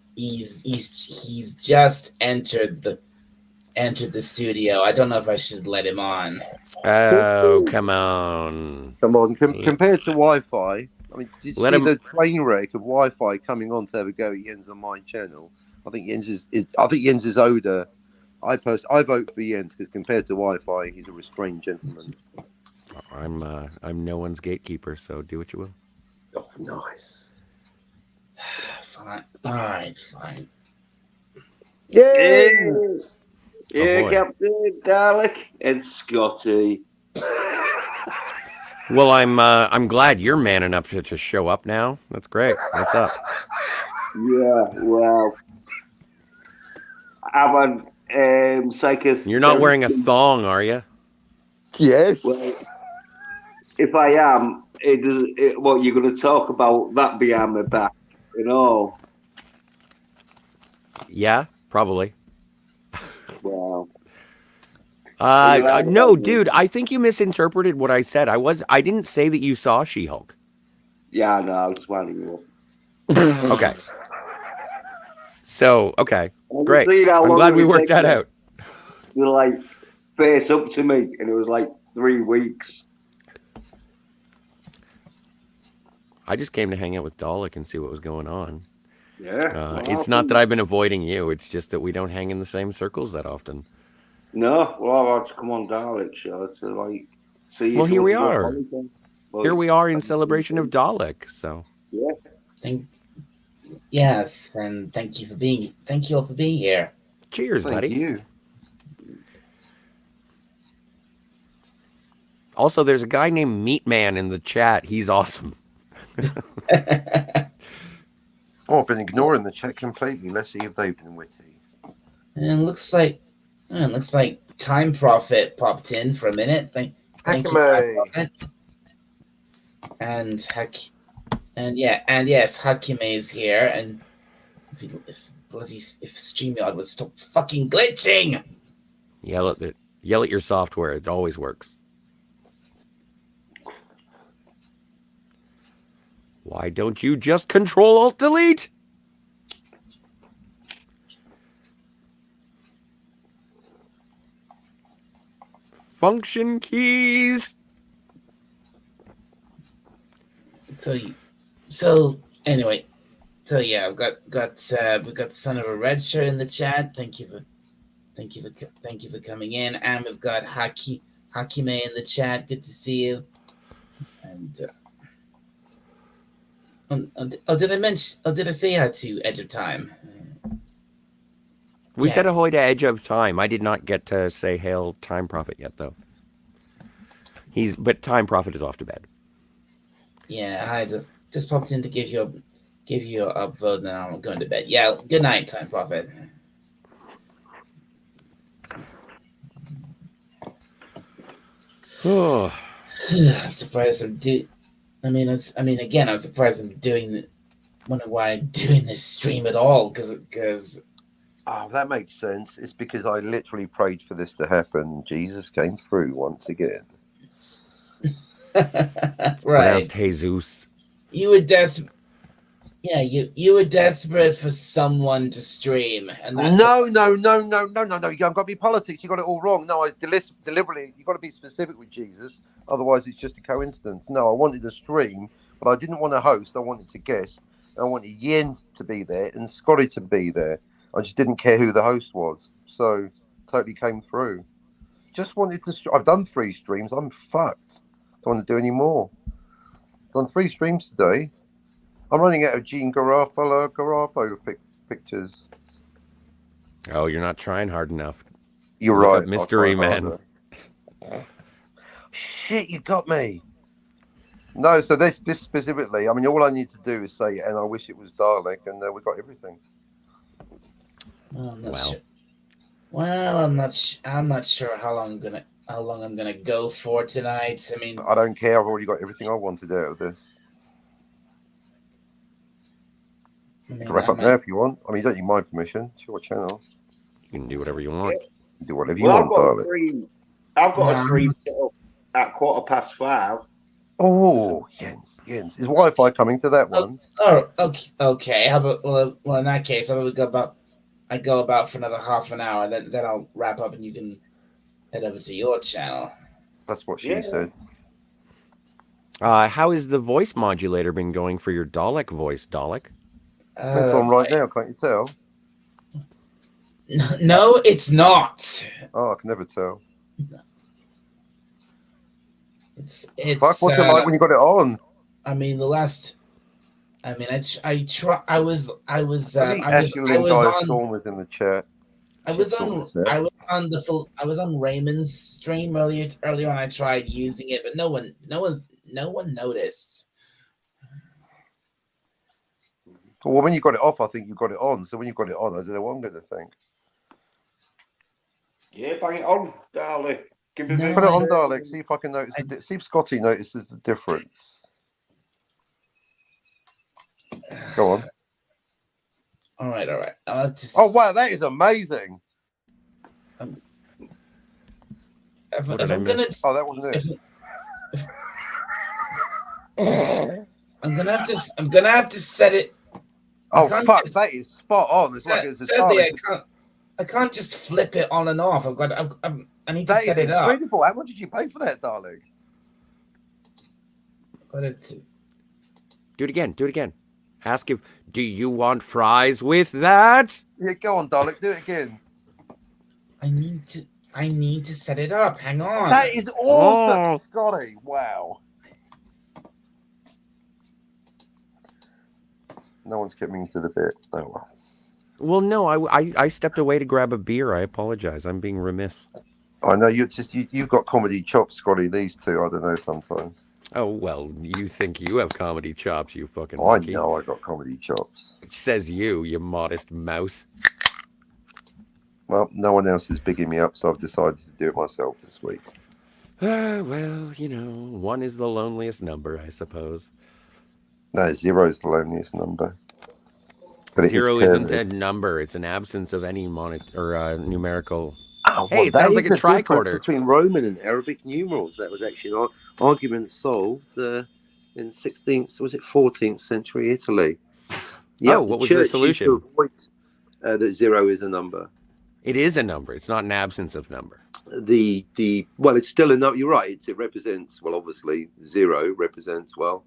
just entered the studio. I don't know if I should let him on. Oh, come on. Come on, compared to Wi-Fi, I mean, did you Let see him- the train wreck of Wi-Fi coming on to have a go at Jens on my channel? I think Jens is older. I vote for Jens because compared to Wi-Fi, he's a restrained gentleman. I'm no one's gatekeeper, so do what you will. Oh, nice. Fine. All right, fine. Yes. Yeah, boy. Captain Dalek and Scotty. Well, I'm glad you're man enough to show up now. That's great. What's up? Yeah, well, I've had psychotherapy. You're not wearing a thong, are you? Yes. Well, if I am, what you're going to talk about that behind my back, you know? Yeah, probably. Well, No, dude, I think you misinterpreted what I said. I didn't say that you saw She-Hulk. yeah, no, I was winding you up. Okay. So, okay, And great. see how I'm long glad it we would worked take that them out. to like face up to me, and it was like 3 weeks. I just came to hang out with Dalek and see what was going on. Yeah. It's not that I've been avoiding you. It's just that we don't hang in the same circles that often. No, well, I'll just come on Dalek show to like see. Well, if here we you want are. anything. Well, Here we are in celebration of Dalek. So, Yes, and thank you all for being here. cheers, Thank buddy. you. Also, there's a guy named Meat Man in the chat. He's awesome. Oh, I've been ignoring the chat completely. Let's see if they've been witty. And it looks like Time Prophet popped in for a minute. Thank you, Time Hakame. Prophet. And yes, Hakime is here. And if StreamYard would stop fucking glitching. Yell at your software. It always works. Why don't you just Control-Alt-Delete? Function keys. So anyway, yeah, we've got Son of a Red Shirt in the chat. Thank you for coming in, and we've got Hakime in the chat. Good to see you. And did I say hi to Edge of Time? We Yeah. said ahoy to Edge of Time. I did not get to say hail Time Prophet yet, though. But Time Prophet is off to bed. Yeah, I just popped in to give you a upvote, and then I'm going to bed. Yeah, good night, Time Prophet. Oh, I'm surprised I'm surprised I'm doing wonder why I'm doing this stream at all, because Oh, that makes sense. It's because I literally prayed for this to happen. Jesus came through once again. right, pronounced Jesus. you were desperate. Yeah, you were desperate for someone to stream, and that's No. You haven't got to be politics. You got it all wrong. No, I deliberately. You got to be specific with Jesus. Otherwise, it's just a coincidence. No, I wanted to stream but I didn't want to host. I wanted to guest. I wanted Yen to be there and Scotty to be there. I just didn't care who the host was. So totally came through. Just wanted to. I've done 3 streams. I'm fucked. Don't want to do any more. Done 3 streams today. I'm running out of Gene Garofalo pictures. Oh, you're not trying hard enough. You're Look right. up Mystery Man. Shit, you got me. No, so this specifically, I mean, all I need to do is say, and I wish it was Dalek, and we got everything. Well, I'm not Well. sure. Well, I'm not sure how long I'm gonna go for tonight. I mean, I don't care. I've already got everything I wanted out of this. Wrap up now if you want. I mean, you don't need my permission. It's your channel. You can do whatever you want. Do whatever you Well, want, darling. I've got a stream set up at 5:15. Oh, Jens. Is Wi-Fi coming to that one? Oh, okay. How about well, in that case, how about we go about for another half an hour, then I'll wrap up and you can head over to your channel. That's what she said. How has the voice modulator been going for your Dalek voice, Dalek? It's on right now, can't you tell? No, it's not. Oh, I can never tell. It's Fuck, what's it like when you got it on? I mean, I was Storm was in the chat. I was on Raymond's stream earlier and I tried using it, but no one noticed. Well, when you got it off, I think you got it on. So when you got it on, I don't know what I'm going to think. Yeah, bang it on, darling. Put it on, Dalek. See if I can notice. See if Scotty notices the difference. Go on. All right. Oh wow, that is amazing. If I'm gonna. Oh, that wasn't it. I'm gonna have to set it. Oh fuck, that is spot on. It's like it's sadly, I can't just flip it on and off. I need to set it up. Incredible. How much did you pay for that, darling? Do it again. Ask if, do you want fries with that? Yeah, go on, Dalek. Do it again. I need to set it up. Hang on. That is awesome, Scotty. Wow. No one's coming into the bit. Oh well. Well, no, I stepped away to grab a beer. I apologize. I'm being remiss. I know you've got comedy chops, Scotty. These two, I don't know sometimes. Oh well, you think you have comedy chops, you fucking I monkey. know I got comedy chops. Says you modest mouse. Well, no one else is bigging me up, so I've decided to do it myself this week. Well, one is the loneliest number, I suppose. No, 0 is the loneliest number. But 0 isn't a number; it's an absence of any numerical. Oh, hey, it sounds like a tricorder. Between Roman and Arabic numerals, that was actually an argument solved in 14th century Italy. Yeah, what was the solution? To avoid, that 0 is a number. It is a number. It's not an absence of number. Well, it's still a number. You're right. It represents, well, obviously 0 represents 0.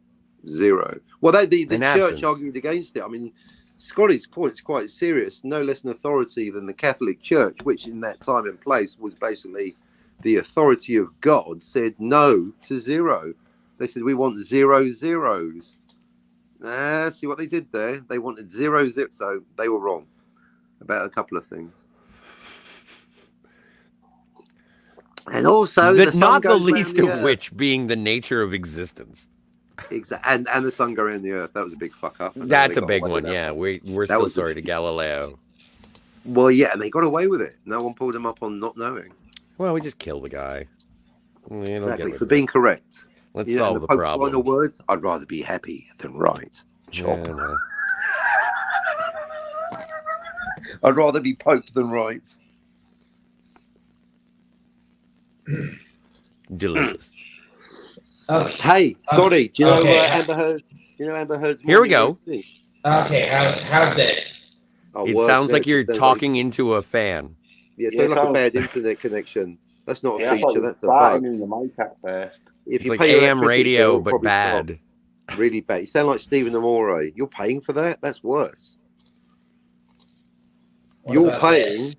Well, the church argued against it. I mean, Scotty's point is quite serious. No less an authority than the Catholic Church, which in that time and place was basically the authority of God, said no to 0. They said, we want 0 zeros. See what they did there? They wanted 0 0. So they were wrong about a couple of things. And also, not the least of which being the nature of existence. Exactly, and the sun go around the earth. That was a big fuck up. That's a big one. Yeah, we're still sorry to Galileo. Well, yeah, and they got away with it. No one pulled them up on not knowing. Well, we just kill the guy. Exactly, for being correct. Let's solve the problem. Final words: I'd rather be happy than right. Chop. Yeah, no. I'd rather be Pope than right. Delicious. Okay. Hey, Scotty, do you know Amber Heard? Amber Heard's? Here we go. Okay, how's it? It sounds like you're talking into a fan. Yeah, it sounds like a bad internet connection. That's not a feature. That's a bug. In the mic up there. If It's you like pay AM radio, but bad. Really bad. You sound like Stephen Amore. You're paying for that? That's worse. What You're about paying this?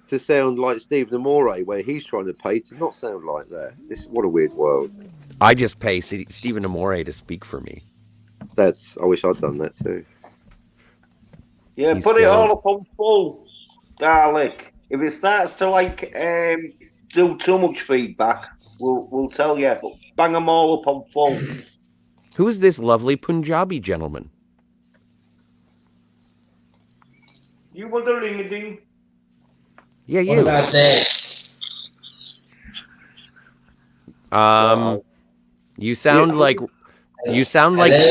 to sound like Stephen Amore, where he's trying to pay to not sound like that. What a weird world. I just pay Stephen Amore to speak for me. I wish I'd done that too. Yeah, He's put it still- all up on full, Dalek. If it starts to do too much feedback, we'll tell you. But bang them all up on full. Who is this lovely Punjabi gentleman? You want the ring a ding? Yeah, What you. about this? You sound like Hello.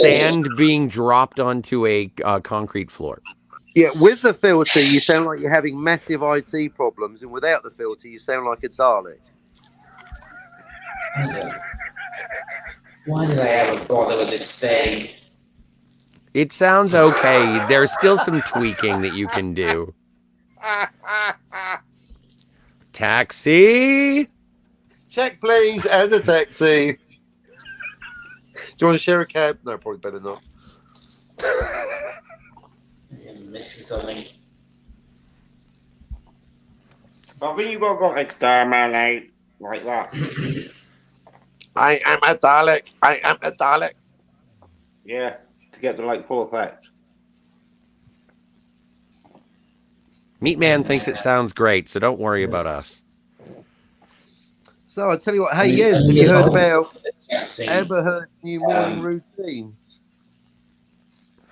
sand being dropped onto a concrete floor. Yeah, with the filter, you sound like you're having massive IT problems, and without the filter, you sound like a Dalek. Why did I ever bother with this thing? It sounds okay. There's still some tweaking that you can do. Taxi. Check, please, and a taxi. Do you want to share a cab? No, probably better not. I'm missing something. I think you've got to go exterminate like that. I am a Dalek. I am a Dalek. Yeah, to get the full effect. Meatman thinks it sounds great, so don't worry about us. So I tell you what. Hey, Yeah, Jens, have you heard about Interesting. Amber Heard's new morning routine?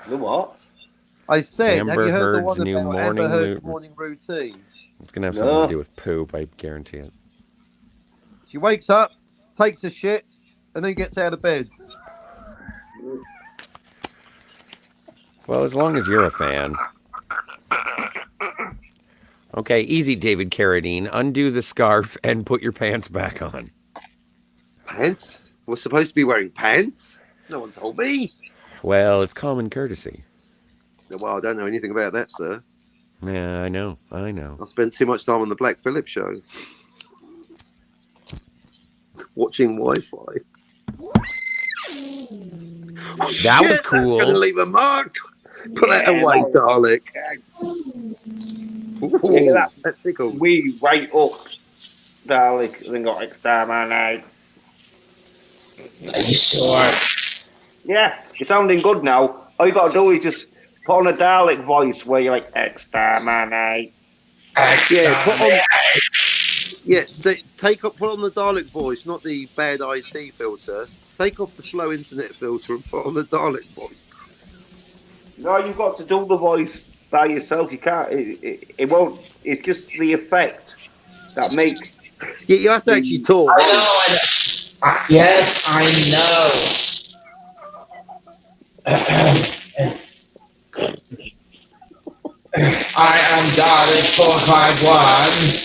The what? I said, have Amber you heard the Heard's one new about morning Amber Heard's routine. morning routine? It's gonna have something to do with poop, I guarantee it. She wakes up, takes a shit, and then gets out of bed. Well, as long as you're a fan. Okay, easy, David Carradine. Undo the scarf and put your pants back on. Pants? We're supposed to be wearing pants? No one told me. Well, it's common courtesy. Well, I don't know anything about that, sir. Yeah, I know. I spent too much time on the Black Phillip show. Watching Wi-Fi. That was Shit, cool. That's gonna leave a mark. Put that away, Dalek. Ooh, Look at that. that tickles. We right up, Dalek, and then got exterminate. Are you sure? Yeah, you're sounding good now. All you got to do is just put on a Dalek voice where you're like, exterminate. Yeah, put on. Yeah, put on the Dalek voice, not the bad IT filter. Take off the slow internet filter and put on the Dalek voice. No, you've got to do the voice by yourself. You can't. It won't. It's just the effect that makes. Yeah, you have to actually talk. I know. Yes, I know. I am Dalek 451.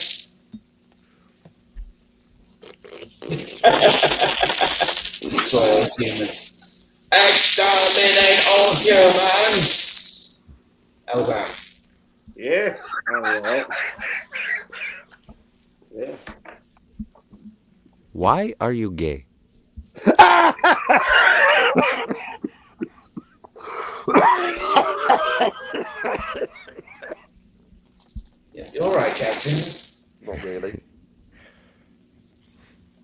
Destroy all humans. Exterminate all humans. That was that. Yeah. All right. Yeah. Why are you gay? Yeah, you're right, Captain. Not really.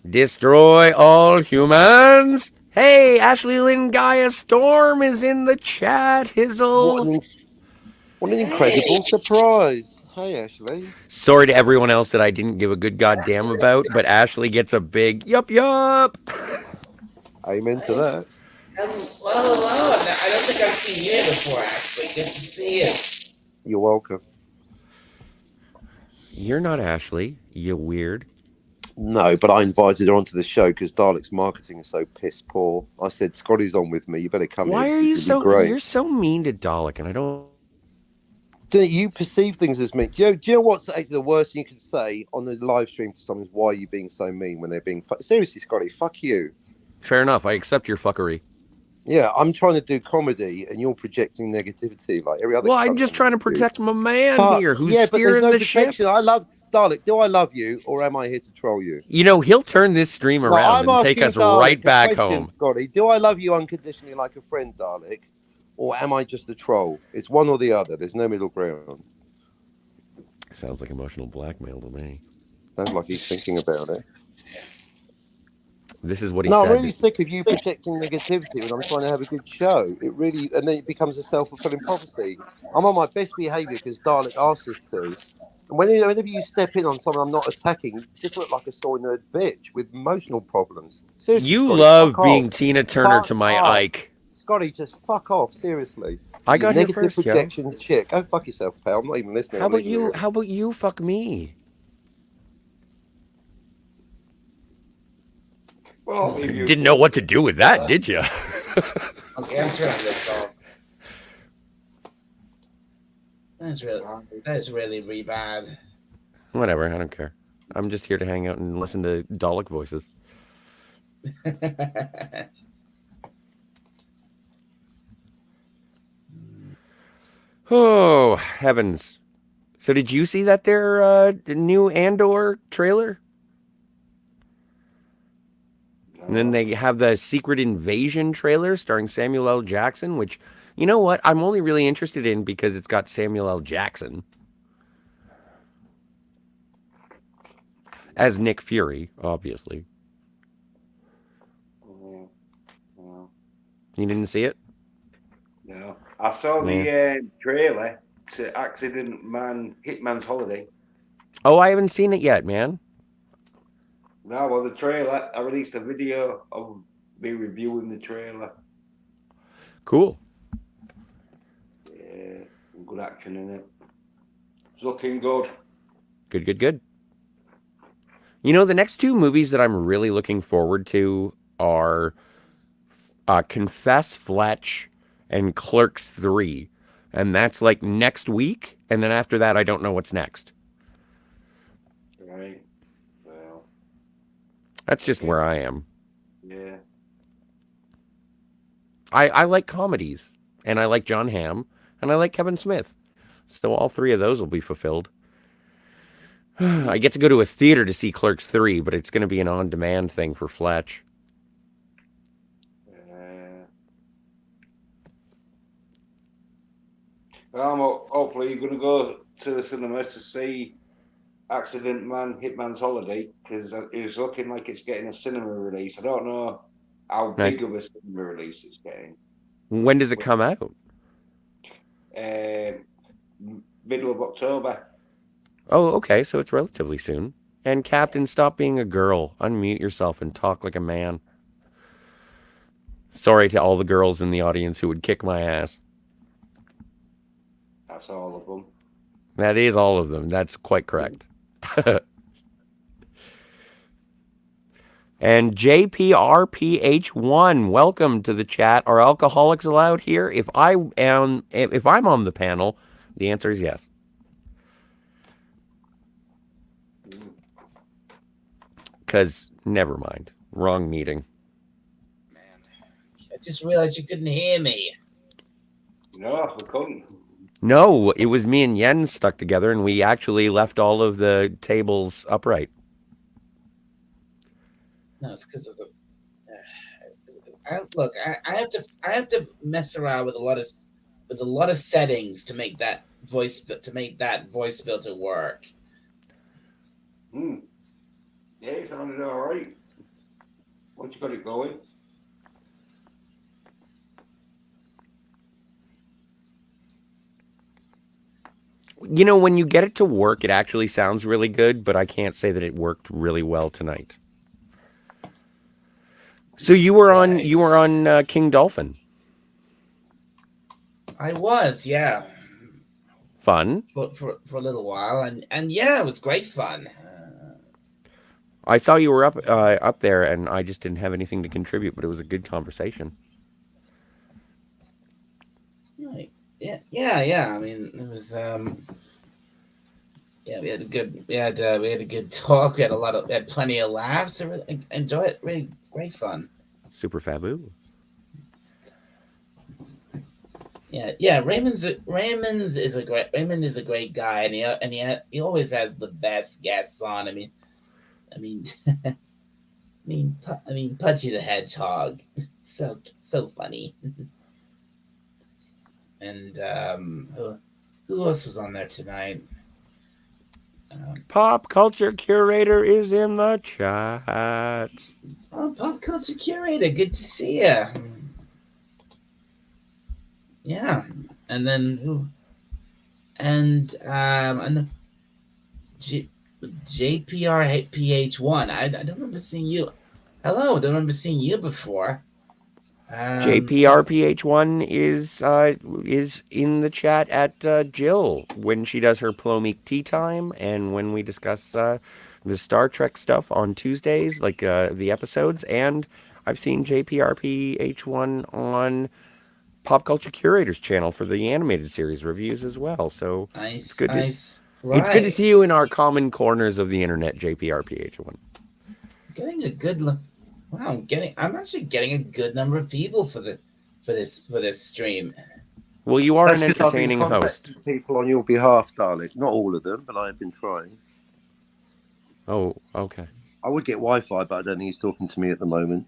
Destroy all humans. Hey, Ashley Lynn Gaia Storm is in the chat. Hizzle. What an incredible surprise. Hey, Ashley. Sorry to everyone else that I didn't give a good goddamn about, but Ashley gets a big yup. Amen to that. Well, hello. I don't think I've seen you here before, actually. Good to see you. You're welcome. You're not Ashley, you weird. No, but I invited her onto the show because Dalek's marketing is so piss poor. I said, Scotty's on with me. You better come Why in. are you This will so be great. you're so mean to Dalek, and I don't. You perceive things as mean. Do you know what's actually the worst thing you can say on the live stream to someone is why are you being so mean when they're being seriously, Scotty, fuck you. Fair enough, I accept your fuckery. Yeah, I'm trying to do comedy and you're projecting negativity like every other. Well, I'm cunt just on trying to YouTube. protect my man Fuck. here who's Yeah, but there's steering no the ship. protection. I love Dalek, do I love you or am I here to troll you? You know, he'll turn this stream No, around I'm and take asking us Dalek right a back question, home. Scotty, do I love you unconditionally like a friend, Dalek? Or am I just a troll? It's one or the other. There's no middle ground. Sounds like emotional blackmail to me. Sounds like he's thinking about it. This is what he No, said. I'm really sick of you projecting negativity when I'm trying to have a good show. It really, and then it becomes a self-fulfilling prophecy. I'm on my best behaviour because Dalek asked us to. And whenever you step in on someone I'm not attacking, you just look like a soy-nerd bitch with emotional problems. Seriously, You Scotty, love fuck being off. Tina Turner Fuck to my off. Ike. Scotty, just fuck off. Seriously. I You got here negative first, yo. projection chick. Go fuck yourself, pal. I'm not even listening. How I'm about leaving you? the How about you? Fuck me. Well, if you Didn't know what to do with that, did you? Okay, I'm turning this off. That is really bad. Whatever, I don't care. I'm just here to hang out and listen to Dalek voices. Oh, heavens. So did you see that their new Andor trailer? And then they have the Secret Invasion trailer starring Samuel L. Jackson, which, you know what, I'm only really interested in because it's got Samuel L. Jackson as Nick Fury, obviously. No. You didn't see it? No. I saw the trailer to Accident Man Hitman's Holiday. Oh, I haven't seen it yet, man. No, well, the trailer, I released a video of me reviewing the trailer. Cool. Yeah, good action in it. It's looking good. Good. You know, the next two movies that I'm really looking forward to are Confess Fletch and Clerks 3. And that's like next week. And then after that, I don't know what's next. Right. Well. That's just where I am. Yeah. I like comedies. And I like John Hamm. And I like Kevin Smith. So all three of those will be fulfilled. I get to go to a theater to see Clerks 3, but it's going to be an on-demand thing for Fletch. Well, hopefully you're going to go to the cinema to see Accident Man Hitman's Holiday, because it's looking like it's getting a cinema release. I don't know how big of a cinema release it's getting. When does it come out? Middle of October. Oh, okay, so it's relatively soon. And Captain, stop being a girl. Unmute yourself and talk like a man. Sorry to all the girls in the audience who would kick my ass. That's all of them. That is all of them. That's quite correct. And JPRPH1, welcome to the chat. Are alcoholics allowed here? If I'm on the panel, the answer is yes. Because never mind. Wrong meeting. Man, I just realized you couldn't hear me. No, we couldn't. No, it was me and Yen stuck together, and we actually left all of the tables upright. No, it's because of the. I have to mess around with a lot of settings to make that voice filter work. Yeah, it sounded all right. Once you got it going. You know, when you get it to work, it actually sounds really good, but I can't say that it worked really well tonight. So you were on King Dolphin. I was, yeah. Fun. For a little while, and yeah, it was great fun. I saw you were up there, and I just didn't have anything to contribute, but it was a good conversation. Right. Yeah. I mean, it was yeah, we had a good talk. We had plenty of laughs. I really enjoyed it. Really great fun. Super Fabu. Yeah. Raymond is a great guy, and he always has the best guests on. I mean, Pudgy the Hedgehog, so funny. And who else was on there tonight? Pop Culture Curator is in the chat. Oh, Pop Culture Curator, good to see you. Yeah, and then who? And JPR PH1. I don't remember seeing you. Hello, don't remember seeing you before. JPRPH1 is in the chat at Jill when she does her Plomeek Tea Time, and when we discuss the Star Trek stuff on Tuesdays, like the episodes. And I've seen JPRPH1 on Pop Culture Curator's channel for the animated series reviews as well. So Nice, it's good. nice. It's good to see you in our common corners of the internet, JPRPH1. Getting a good look. Wow, I'm actually getting a good number of people for this stream. Well, you are That's an 'cause I've been entertaining host. contacting people on your behalf, darling. Not all of them, but I have been trying. Oh, okay. I would get Wi-Fi, but I don't think he's talking to me at the moment.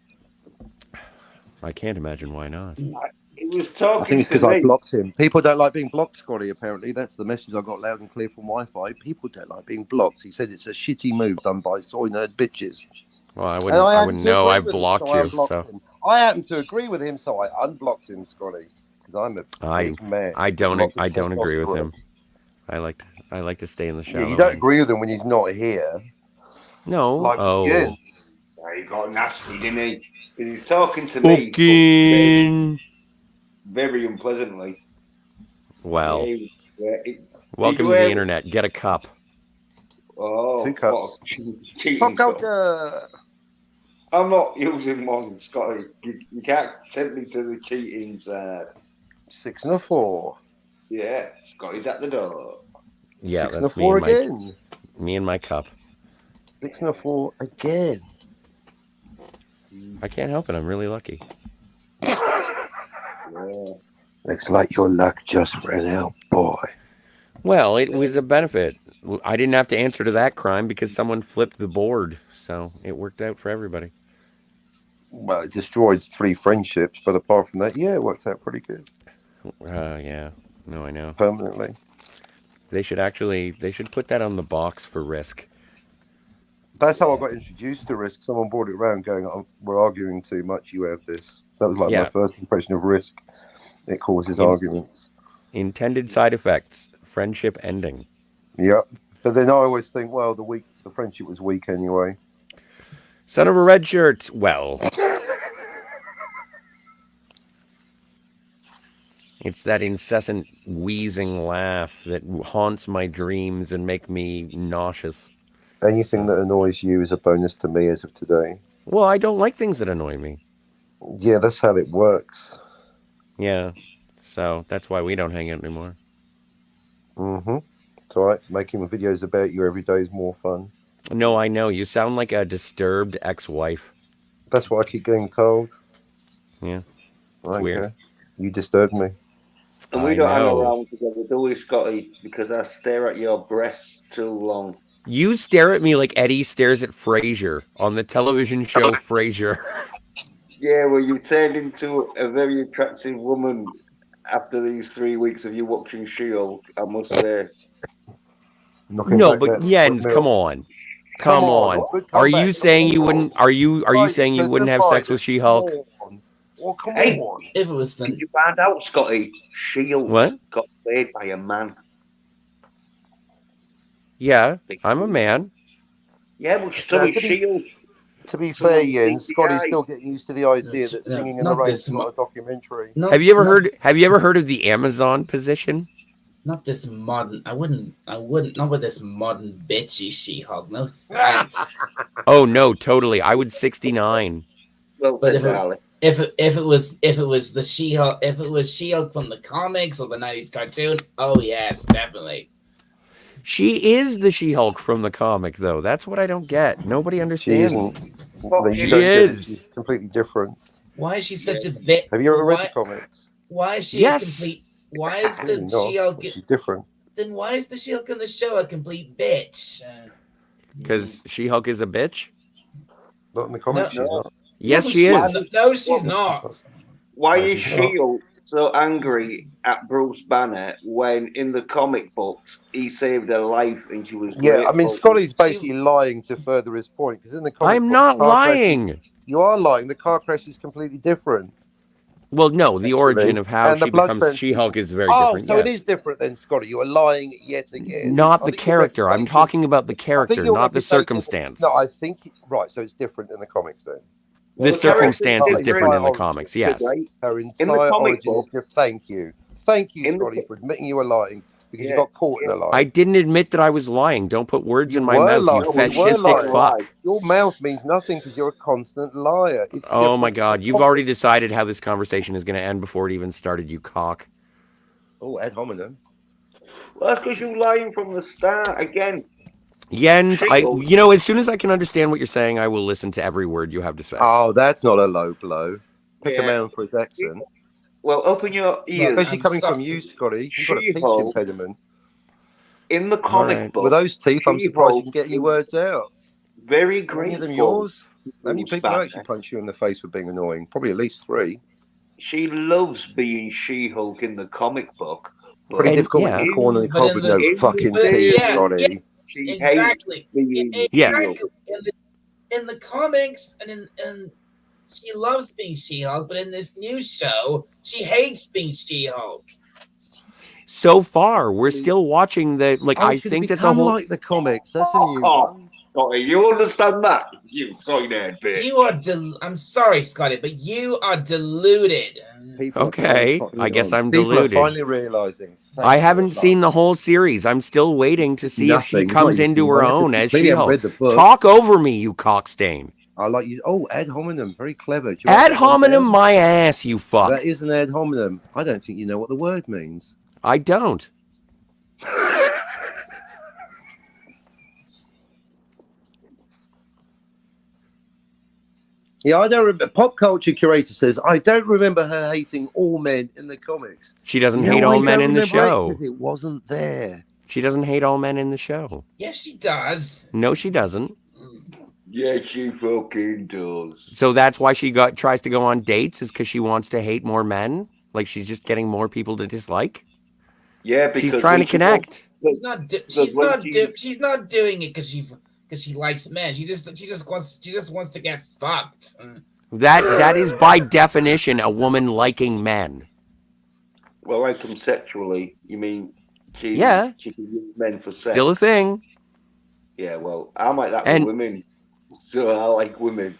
I can't imagine why not. He was talking I think it's to because I me. blocked him. People don't like being blocked, Scotty, apparently. That's the message I got loud and clear from Wi-Fi. People don't like being blocked. He said it's a shitty move done by soy nerd bitches. Well, I And wouldn't know. I agree with him, blocked so I you, unblocked so him. I happen to agree with him, so I unblocked him, Scotty, because I'm a big man. I don't Lots of agree with him. testosterone. I like to stay in the shadow. Yeah, you don't agree with him when he's not here. No. Like oh. Jens. Yeah, he got nasty, didn't he? 'Cause he's talking to me Fucking. very unpleasantly. Well, Yeah, welcome to the internet. Get a cup. Oh, 2 cups. cheating Pop stuff. culture. I'm not using one, Scotty. You can't send me to the cheating side. 6 and a 4. Yeah, Scotty's at the door. Yeah, 6 and a that's 4 again. me and my cup. 6 and a 4 again. I can't help it. I'm really lucky. Yeah. Looks like your luck just ran out, boy. Well, it was a benefit. I didn't have to answer to that crime because someone flipped the board, so it worked out for everybody. Well, it destroyed 3 friendships, but apart from that, yeah, it worked out pretty good. Yeah. No, I know. Permanently. They should put that on the box for Risk. That's how I got introduced to Risk. Someone brought it around going, oh, we're arguing too much, you have this. That was like my first impression of Risk. It causes arguments. Intended side effects. Friendship ending. Yep. But then I always think, well, the friendship was weak anyway. Son of a red shirt. Well. It's that incessant wheezing laugh that haunts my dreams and make me nauseous. Anything that annoys you is a bonus to me as of today. Well, I don't like things that annoy me. Yeah, that's how it works. Yeah. So that's why we don't hang out anymore. Mm-hmm. It's all right. Making videos about you every day is more fun. No, I know. You sound like a disturbed ex-wife. That's what I keep getting told. Yeah. Right, weird. okay. You disturbed me. And we don't hang around together, do we, Scotty? Because I stare at your breasts too long. You stare at me like Eddie stares at Frasier on the television show Frasier. Yeah, well, you turned into a very attractive woman after these 3 weeks of you watching She-Hulk, I must say. No, but Jens, come on. Come on. Are you saying you wouldn't have sex with She-Hulk? Well, come Hey, on. If it was the Did you find out, Scotty? She-Hulk got played by a man. Yeah, I'm a man. Yeah, but so is She-Hulk. To be fair, Jens, Scotty's still getting used to the idea that singing in the rain is not a documentary. Have you ever heard of the Amazon position? Not this modern. I wouldn't. Not with this modern bitchy She-Hulk. No thanks. Oh no, totally. I would 69. Well, but if it was the She-Hulk, if it was She-Hulk from the comics or the 90s cartoon, oh yes, definitely. She is the She-Hulk from the comic, though. That's what I don't get. Nobody understands. She is. She's completely different. Why is she such a bit? Have you ever read the comics? Why is she a complete? why is Really the not. She-Hulk? She's different. Then why is the She-Hulk in the show a complete bitch? Because She-Hulk is a bitch. Not in the comics. No. She's not. Yes, No, she she's is. not. No, she's not. Why No, is she's not. Shield so angry at Bruce Banner when in the comic books he saved her life and she was Yeah, I mean, grateful? Scotty's basically lying to further his point because in the comic I'm book, not car crash is- lying. you are lying. The car crash is completely different. Well, no, the origin of how And the she blood becomes fence- She-Hulk is very Oh, different. so it yes. is different then, Scotty. You are lying yet again. Not I the think character. your I'm reputation- talking about the I think character, your not the reputation- circumstance. No, I think right. So it's different in the comics then. The the character circumstance is is different in the different. comics. Yes. Right? Her In the entire comic origin is book- different. Thank you, In the Scotty, co- for admitting you were lying because you Yeah, got caught in a lie. I didn't admit that I was lying. Don't put words You in my were mouth, lying. you You were fascistic lying. fuck. Your mouth means nothing because you're a constant liar. It's Oh my different. God. You've already decided how this conversation is going to end before it even started, you cock. Oh, ad hominem. Well, that's because you're lying from the start again. Jens, She-Hulk. as soon as I can understand what you're saying, I will listen to every word you have to say. Oh, that's not a low blow. Pick a Yeah. man for his accent. Well, open your ears. Especially I'm coming sorry. from you, Scotty. You've got a speech She-Hulk. impediment. In the comic Alright. book, With those teeth, I'm surprised you can get any She-Hulk words out. very Are any grateful. of them yours? How many Bruce people Banner. actually punch you in the face for being annoying? Probably at least 3. She loves being She-Hulk in the comic book. but Pretty And- difficult yeah. when you're cornered in the But cob in with the- no in fucking the- teeth, yeah, Scotty. She Exactly. being Yes. Exactly. In the comics and in she loves being She-Hulk, but in this new show, she hates being She-Hulk. So far, we're still watching the, like, Oh, I it's gonna think that the become whole, like the comics. That's a new Fuck off. one. Scotty, you understand that? You soy-head bitch. You are I'm sorry, Scotty, but you are deluded. People are Okay, finally I guess on. I'm People deluded. are finally realizing. I haven't seen the whole series. I'm still waiting to see if she comes into her own as She-Hulk. Read the book. Talk over me, you cockstain. I like you. Oh, ad hominem, very clever. Do you Ad write that one hominem down? my ass, you fuck. That is an ad hominem. I don't think you know what the word means. I don't. Yeah, I don't remember. Pop culture curator says I don't remember her hating all men in the comics. She doesn't You know hate why all you men don't in the remember it? show. 'Cause it wasn't there. She doesn't hate all men in the show. Yes, she does. No, she doesn't. Yeah, she fucking does. So that's why she tries to go on dates, is because she wants to hate more men. Like she's just getting more people to dislike. Yeah, because She's trying when to she connect. She's not. She's not doing it because she likes men. She just wants to get fucked. That is by definition a woman liking men. Well, like conceptually, you mean she Yeah. she can use men for sex. Still a thing. Yeah, well, I might that And- with women. So I like women.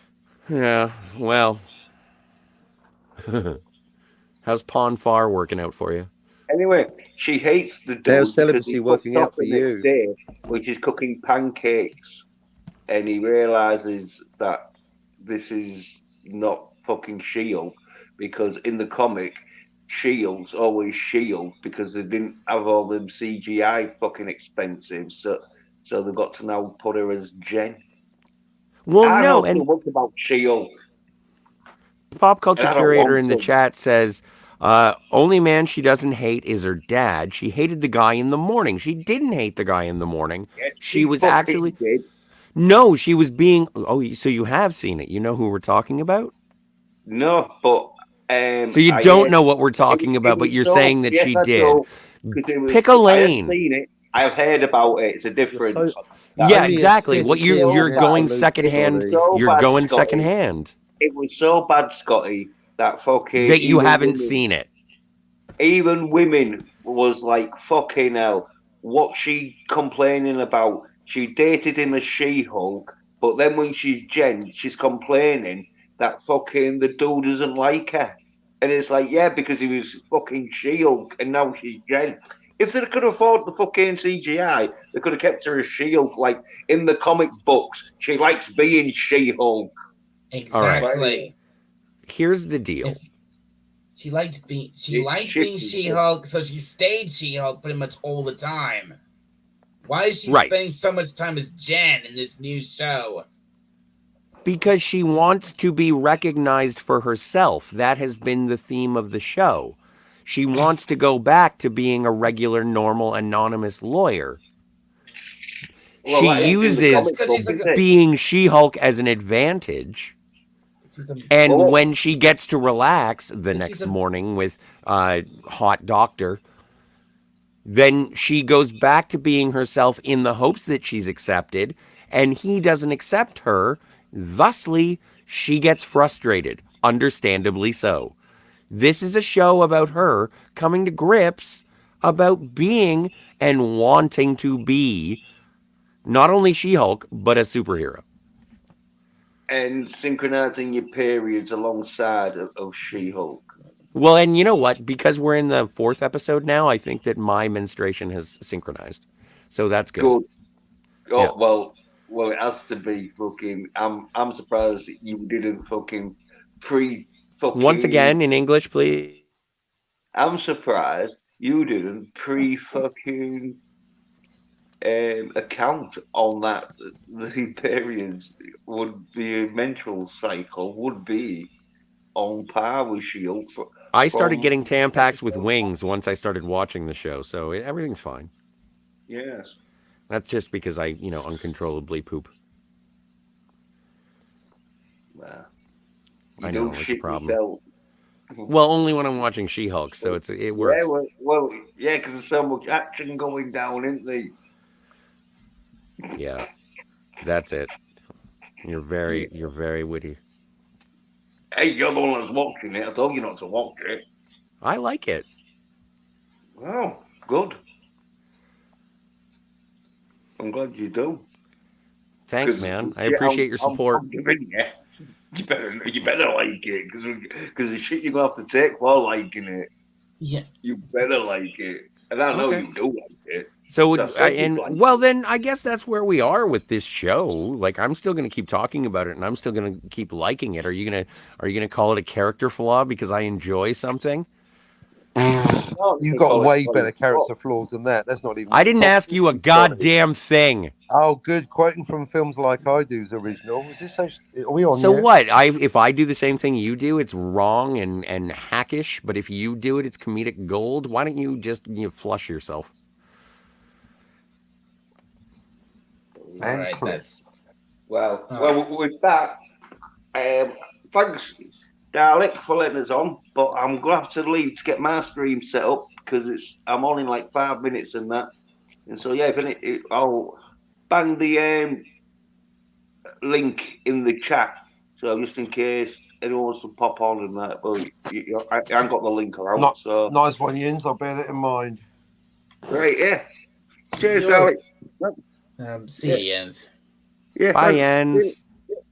Yeah, well. How's Pon Far working out for you? Anyway, she hates the dude How's because celibacy he working fucked out up for the next you? day, which is cooking pancakes, and he realizes that this is not fucking Shield because in the comic, Shield's always Shield because they didn't have all them CGI fucking expensive, so they've got to now put her as Jen. Well, I no, know and too much about Shield. Pop Culture And I don't Curator want in the to. chat says, only man she doesn't hate is her dad. She hated the guy in the morning. She didn't hate the guy in the morning. Yeah, She was fucking actually... did. No, she was being... Oh, so you have seen it. You know who we're talking about? No, but So you I don't heard- know what we're it talking was- about, it but was you're so- saying that yes, she I did. do, 'cause it was- Pick a I have lane. seen it. I've heard about it. It's a difference. So- Yeah, Only a exactly. thin What kid you're in going absolute secondhand. Scotty. So You're bad, going Scotty. secondhand. It was so bad, Scotty, that fucking That you even haven't women- seen it. Even women was like fucking hell. What she complaining about? She dated him as She-Hulk, but then when she's Jen, she's complaining that fucking the dude doesn't like her. And it's like, yeah, because he was fucking She-Hulk, and now she's Jen. If they could afford the fucking CGI, they could have kept her as She-Hulk. Like in the comic books, she likes being She-Hulk. Exactly. Here's the deal. If she liked being Shifty. being She-Hulk, so she stayed She-Hulk pretty much all the time. Why is she Right. spending so much time as Jen in this new show? Because she wants to be recognized for herself. That has been the theme of the show. She wants to go back to being a regular, normal, anonymous lawyer. Well, She that is in the uses comic Because book, she's a- isn't it? being She-Hulk as an advantage. She's a- And Well, when she gets to relax the she's next a- morning with Hot Doctor, then she goes back to being herself in the hopes that she's accepted, and he doesn't accept her. Thusly, she gets frustrated, understandably so. This is a show about her coming to grips about being and wanting to be not only She-Hulk, but a superhero. and synchronizing your periods alongside of She-Hulk. Well, and you know what? Because we're in the 4th episode now, I think that my menstruation has synchronized. So that's good. Good. Oh Yeah. well, it has to be fucking. I'm surprised that you didn't fucking fucking. Once again, in English, please. I'm surprised you didn't fucking account on that. The periods the menstrual cycle would be on par with Shield. I started from- getting Tampax with wings once I started watching the show, so everything's fine. Yes. That's just because I, uncontrollably poop. Well, I you know, don't it's a shit problem. yourself. Well, only when I'm watching She-Hulk, so it works. Yeah, well, yeah, because there's so much action going down, isn't there? Yeah, that's it. You're very witty. Hey, you're the one that's watching it. I told you not to watch it. I like it. Well, good. I'm glad you do. Thanks, 'Cause, man. I yeah, appreciate your support. I'm giving you. You better like it, because the shit you're gonna have to take while liking it. Yeah. You better like it, and I know Okay. you do like it. So, That's so and good. well, then I guess that's where we are with this show. Like, I'm still going to keep talking about it, and I'm still going to keep liking it. Are you gonna call it a character flaw because I enjoy something? No, You've they got call it way funny. better character flaws than that. That's not even. I didn't ask you a goddamn thing. Oh, good. Quoting from Films Like I Do's original. Is this so? Are we on? So yet? what? If I do the same thing you do, it's wrong and hackish. But if you do it, it's comedic gold. Why don't you just flush yourself? And All right, clip. that's Well, Oh. well, with that, thanks, Dalek, for letting us on. But I'm gonna have to leave to get my stream set up because I'm on in like 5 minutes and that. And so yeah, I'll bang the link in the chat. So just in case anyone wants to pop on and that, well, I haven't got the link around. Not- So Nice one, Jens. I'll bear that in mind. right, yeah. Cheers, Yo. Dalek. see you, Jens. Yeah, Bye, thanks. Jens. See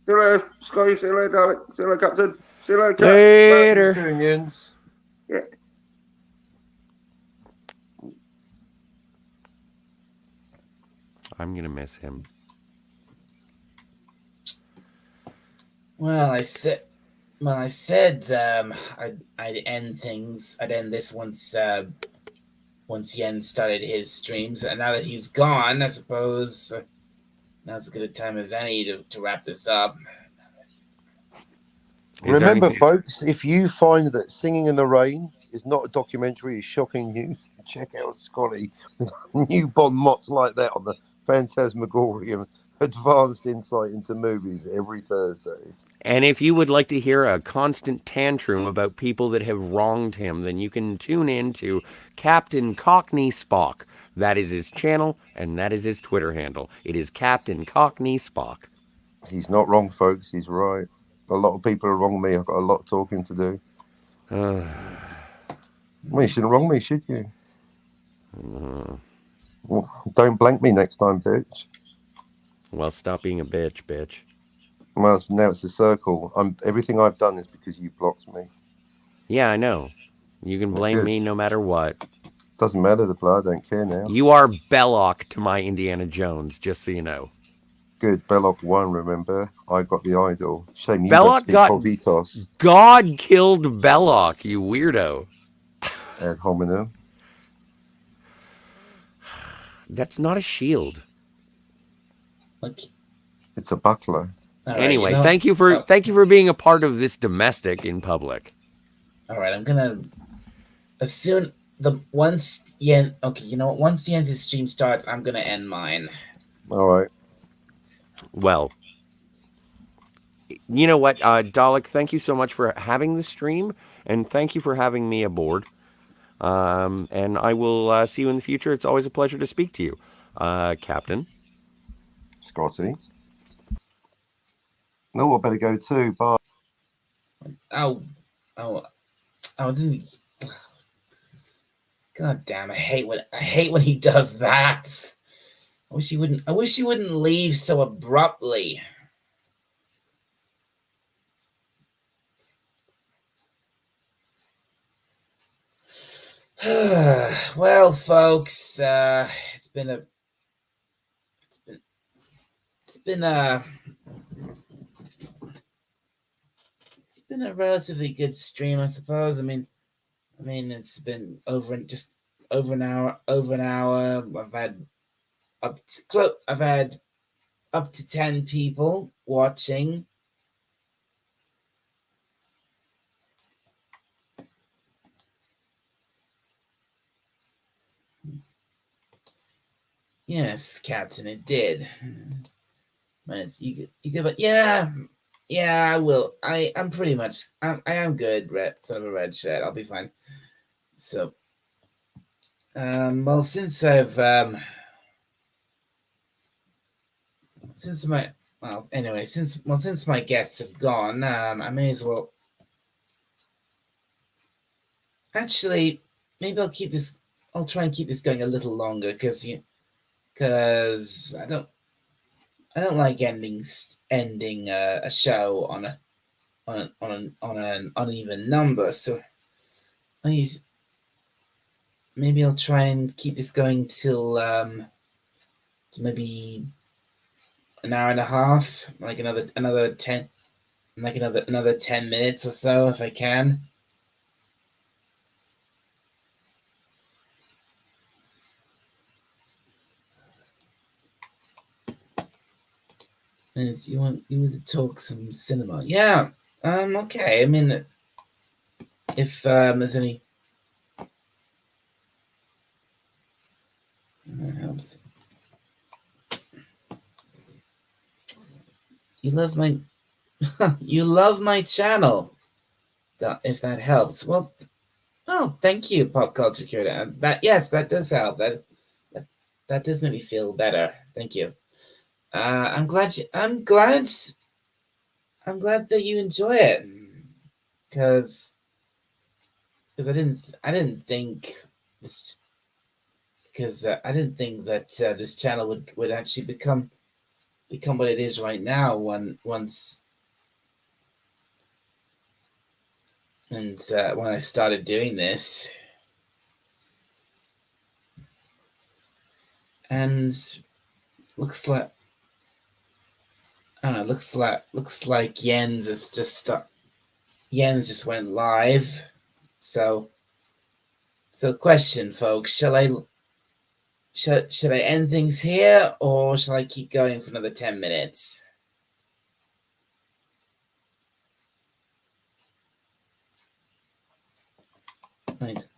you later, Scotty. See you later, Dalek. See you later, Captain. See you later, Cap. Later. How you doing, Jens? I'm gonna miss him. Well, I said I'd end things. I'd end this once Jens started his streams, and now that he's gone, I suppose now's as good a time as any to wrap this up. Is there Remember, anything- folks, if you find that Singing in the Rain is not a documentary, is shocking you, check out Scotty with new Bon Mots like that on the Phantasmagorium Advanced Insight into Movies every Thursday. And if you would like to hear a constant tantrum about people that have wronged him, then you can tune in to Captain Cockney Spock. That is his channel, and that is his Twitter handle. It is Captain Cockney Spock. He's not wrong, folks. He's right. A lot of people are wrong me. I've got a lot of talking to do. Well, you shouldn't wrong me, should you? Well, don't blank me next time, bitch. Well, stop being a bitch. Well, now it's a circle. Everything I've done is because you blocked me. Yeah, I know. You can blame Good. me no matter what. Doesn't matter the blood. I don't care now. You are Belloc to my Indiana Jones, just so you know. Good. Belloc won, remember? I got the idol. Shame you Belloc don't speak Corvitos God killed Belloc, you weirdo. ad hominem. That's not a shield. Look, It's a buckler. all right, Anyway, you know- thank you for being a part of this domestic in public. All right, I'm gonna. once Yen, okay, you know what? Once Jens' stream starts, I'm gonna end mine. All right. Well, you know what, Dalek, thank you so much for having the stream, and thank you for having me aboard. And I will see you in the future. It's always a pleasure to speak to you, Captain. Scotty. No, I better go too. Bye. Oh, didn't. God damn! I hate when he does that. I wish he wouldn't leave so abruptly. Well, folks, it's been a relatively good stream, I suppose. I mean, it's been over an hour. I've had up to 10 people watching. Yes, Captain, it did. You could, but yeah, I will. I'm pretty much. I am good. Son of a red shirt. I'll be fine. So, well, since my guests have gone, I may as well. Actually, maybe I'll keep this. I'll try and keep this going a little longer because I don't like ending a show on an uneven number. So maybe I'll try and keep this going till maybe an hour and a half, like another 10, like another 10 minutes or so if I can. You want to talk some cinema? Yeah. Okay. I mean, if there's any, that helps. You love my channel. If that helps. Well, thank you, Pop Culture Curator. That does help. That does make me feel better. Thank you. I'm glad that you enjoy it, because I didn't think this, because I didn't think that this channel would actually become what it is right now once when I started doing this. And looks like Jens is Jens just went live. So question, folks, should I end things here, or shall I keep going for another 10 minutes? Right.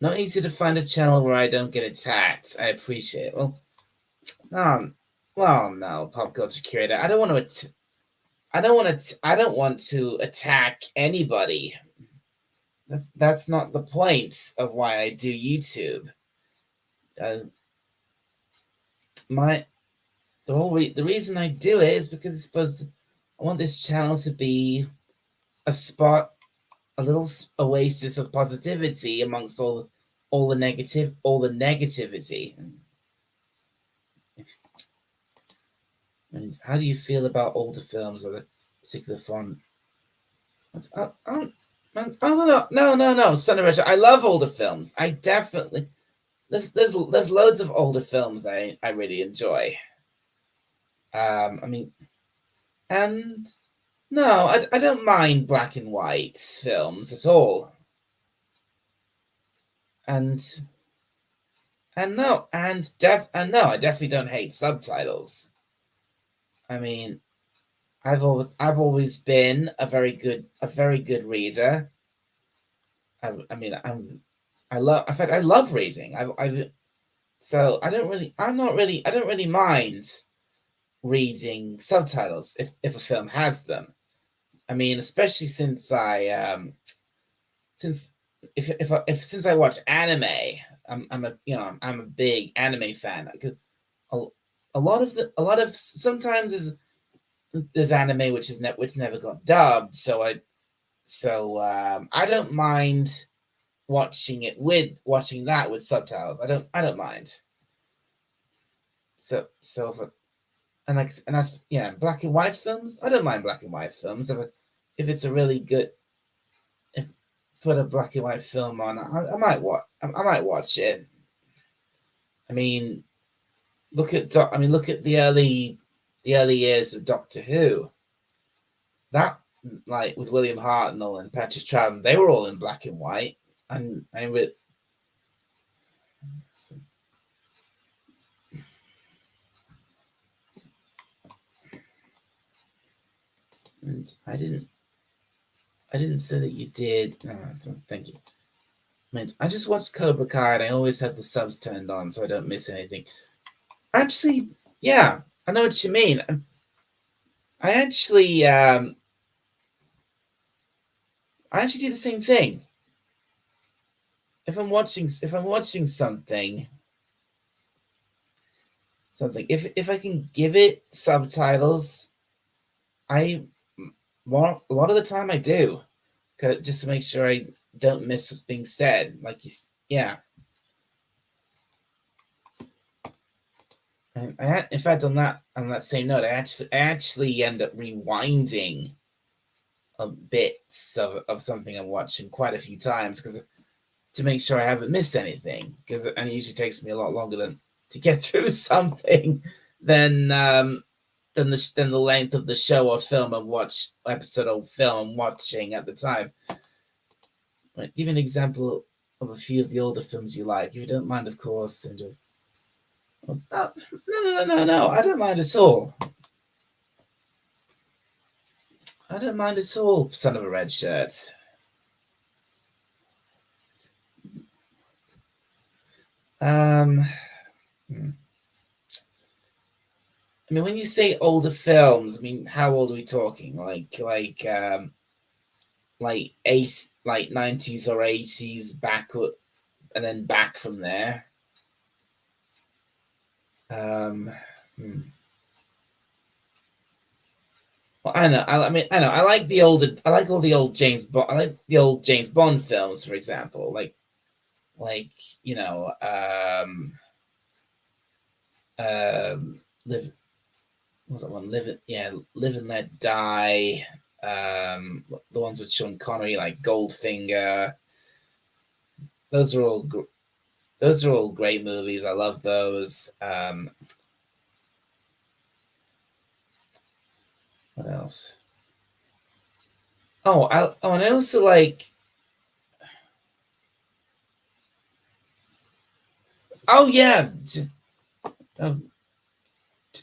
Not easy to find a channel where I don't get attacked. I appreciate it. Well, no, Pop Culture Curator. I don't want to attack anybody. That's not the point of why I do YouTube. The reason I do it is because I want this channel to be a little oasis of positivity amongst all the negativity. And how do you feel about older films of a particular font? No, Son of Richard. I love older films. I definitely there's loads of older films I really enjoy. I mean, and no, I don't mind black and white films at all. And no, I definitely don't hate subtitles. I mean, I've always been a very good reader. I mean, I love. In fact, I love reading. So I don't really. I don't really mind reading subtitles if a film has them. I mean, especially since since since I watch anime, I'm a big anime fan. A, a lot of sometimes there's anime which never got dubbed, so I don't mind watching that with subtitles. I don't mind. So and that's black and white films. I don't mind black and white films if it's a really good if put a black and white film on. I might watch it. I mean, look at the early years of Doctor Who. That like with William Hartnell and Patrick Troughton, they were all in black and white, and so, and I didn't say that you did. No, thank you. I just watched Cobra Kai, and I always have the subs turned on so I don't miss anything. Actually, yeah, I know what you mean. I actually do the same thing. If I'm watching something, if I can give it subtitles, a lot of the time I do, just to make sure I don't miss what's being said. Yeah. And in fact, on that same note, I actually end up rewinding bits of something I'm watching quite a few times to make sure I haven't missed anything. And it usually takes me a lot longer to get through something than the length of the show or film episode or film I'm watching at the time. Right, give an example of a few of the older films you like, if you don't mind, of course. And no, I don't mind at all. I don't mind at all, Son of a Red Shirt. I mean, when you say older films, I mean, how old are we talking? Like 90s or 80s back, and then back from there. Well, I know. I mean, I know. I like all the old James Bond. I like the old James Bond films, for example. Live. What's that one? Live and Let Die. The ones with Sean Connery, like Goldfinger. Those are all great movies. I love those. What else? And I also like. Oh yeah, it's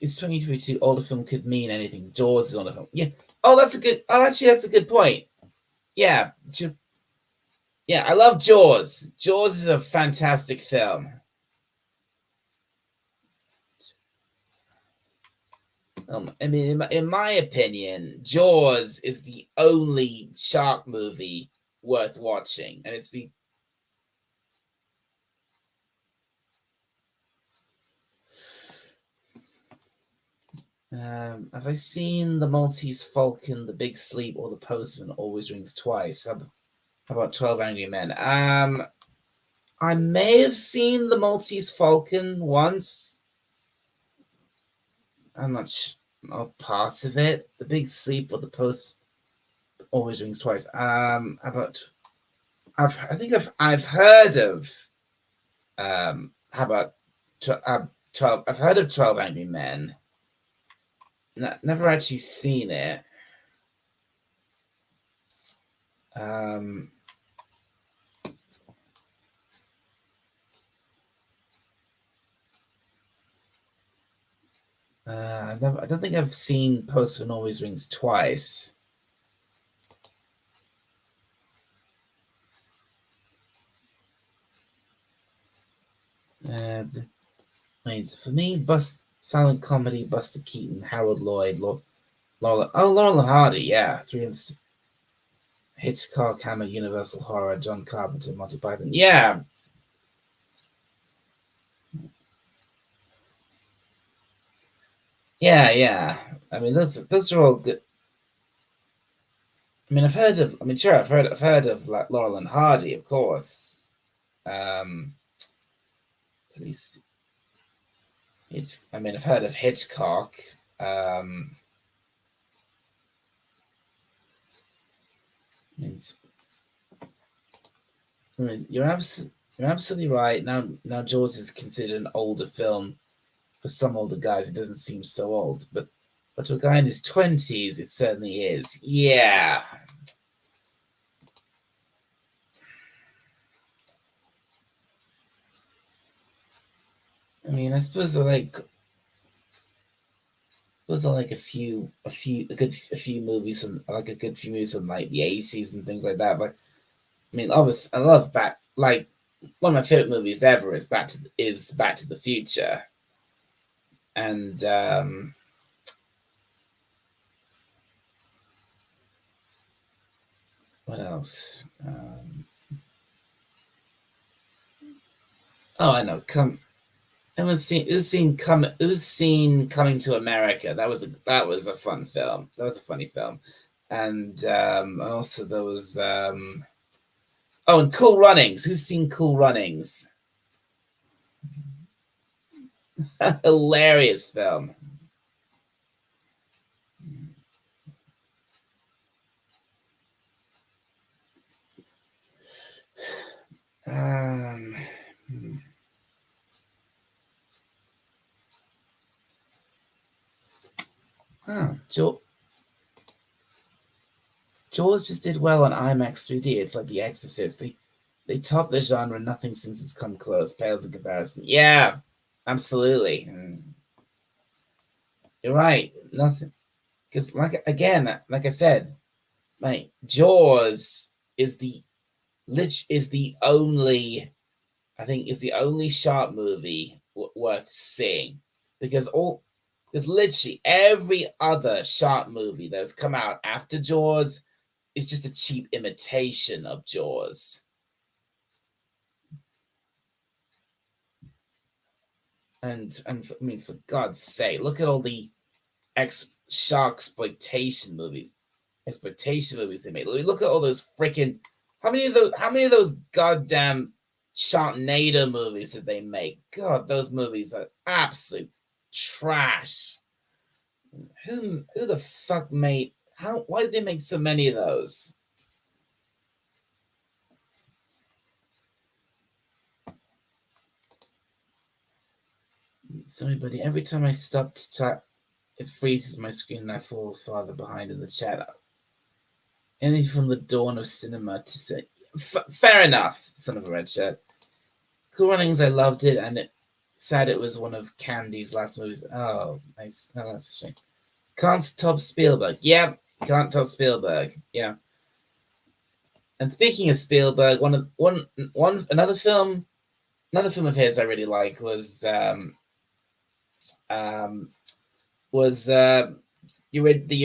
2022. Older film could mean anything. Jaws is older film. Yeah. Oh, that's a good. Oh, actually, that's a good point. Yeah. Yeah, I love Jaws. Jaws is a fantastic film. I mean, in my opinion, Jaws is the only shark movie worth watching, and it's the. Have I seen The Maltese Falcon, The Big Sleep, or The Postman Always Rings Twice? How about 12 Angry Men? I may have seen The Maltese Falcon once. I'm not sure. Part of it. The Big Sleep or The Post Always Rings Twice. I think I've heard of. How about 12? I've heard of 12 Angry Men. Never actually seen it. I don't think I've seen Postman Always Rings Twice. For me, silent comedy, Buster Keaton, Harold Lloyd, Laurel and Hardy, yeah. Hitchcock, Hammer, Universal Horror, John Carpenter, Monty Python, yeah. Yeah. I mean, those are all good. I mean, I've heard of like Laurel and Hardy, of course. At least I've heard of Hitchcock. I mean, you're absolutely right. Now Jaws is considered an older film. For some older guys, it doesn't seem so old, but to a guy in his 20s, it certainly is. Yeah. I mean, I suppose I like a few movies from like the 80s and things like that. But I mean, obviously, I love like one of my favorite movies ever is Back to the Future, and what else? I know. It was seen Coming to America. That was a fun film. That was a funny film, and also there was and Cool Runnings. Who's seen Cool Runnings? Hilarious film. Jaws just did well on IMAX 3D. It's like The Exorcist. They top the genre. Nothing since has come close. Pales in comparison. Yeah, absolutely. You're right. Nothing. Because like I said, mate, Jaws is the only, I think, is the only shark movie worth seeing, because literally every other shark movie that's come out after Jaws is just a cheap imitation of Jaws. And I mean, for God's sake, look at all the shark exploitation movies they made. Look at all those freaking how many of those goddamn Sharknado movies did they make? God, those movies are absolute trash. Who the fuck made why did they make so many of those? Sorry, buddy. Every time I stop to type, it freezes my screen and I fall farther behind in the chat. Anything from the dawn of cinema to say, fair enough, son of a red shirt. Cool Runnings, I loved it, and sad it was one of Candy's last movies. Oh, nice. Oh, that's a shame. Can't top Spielberg. Yeah, can't top Spielberg. Yeah. And speaking of Spielberg, another film of his I really like was the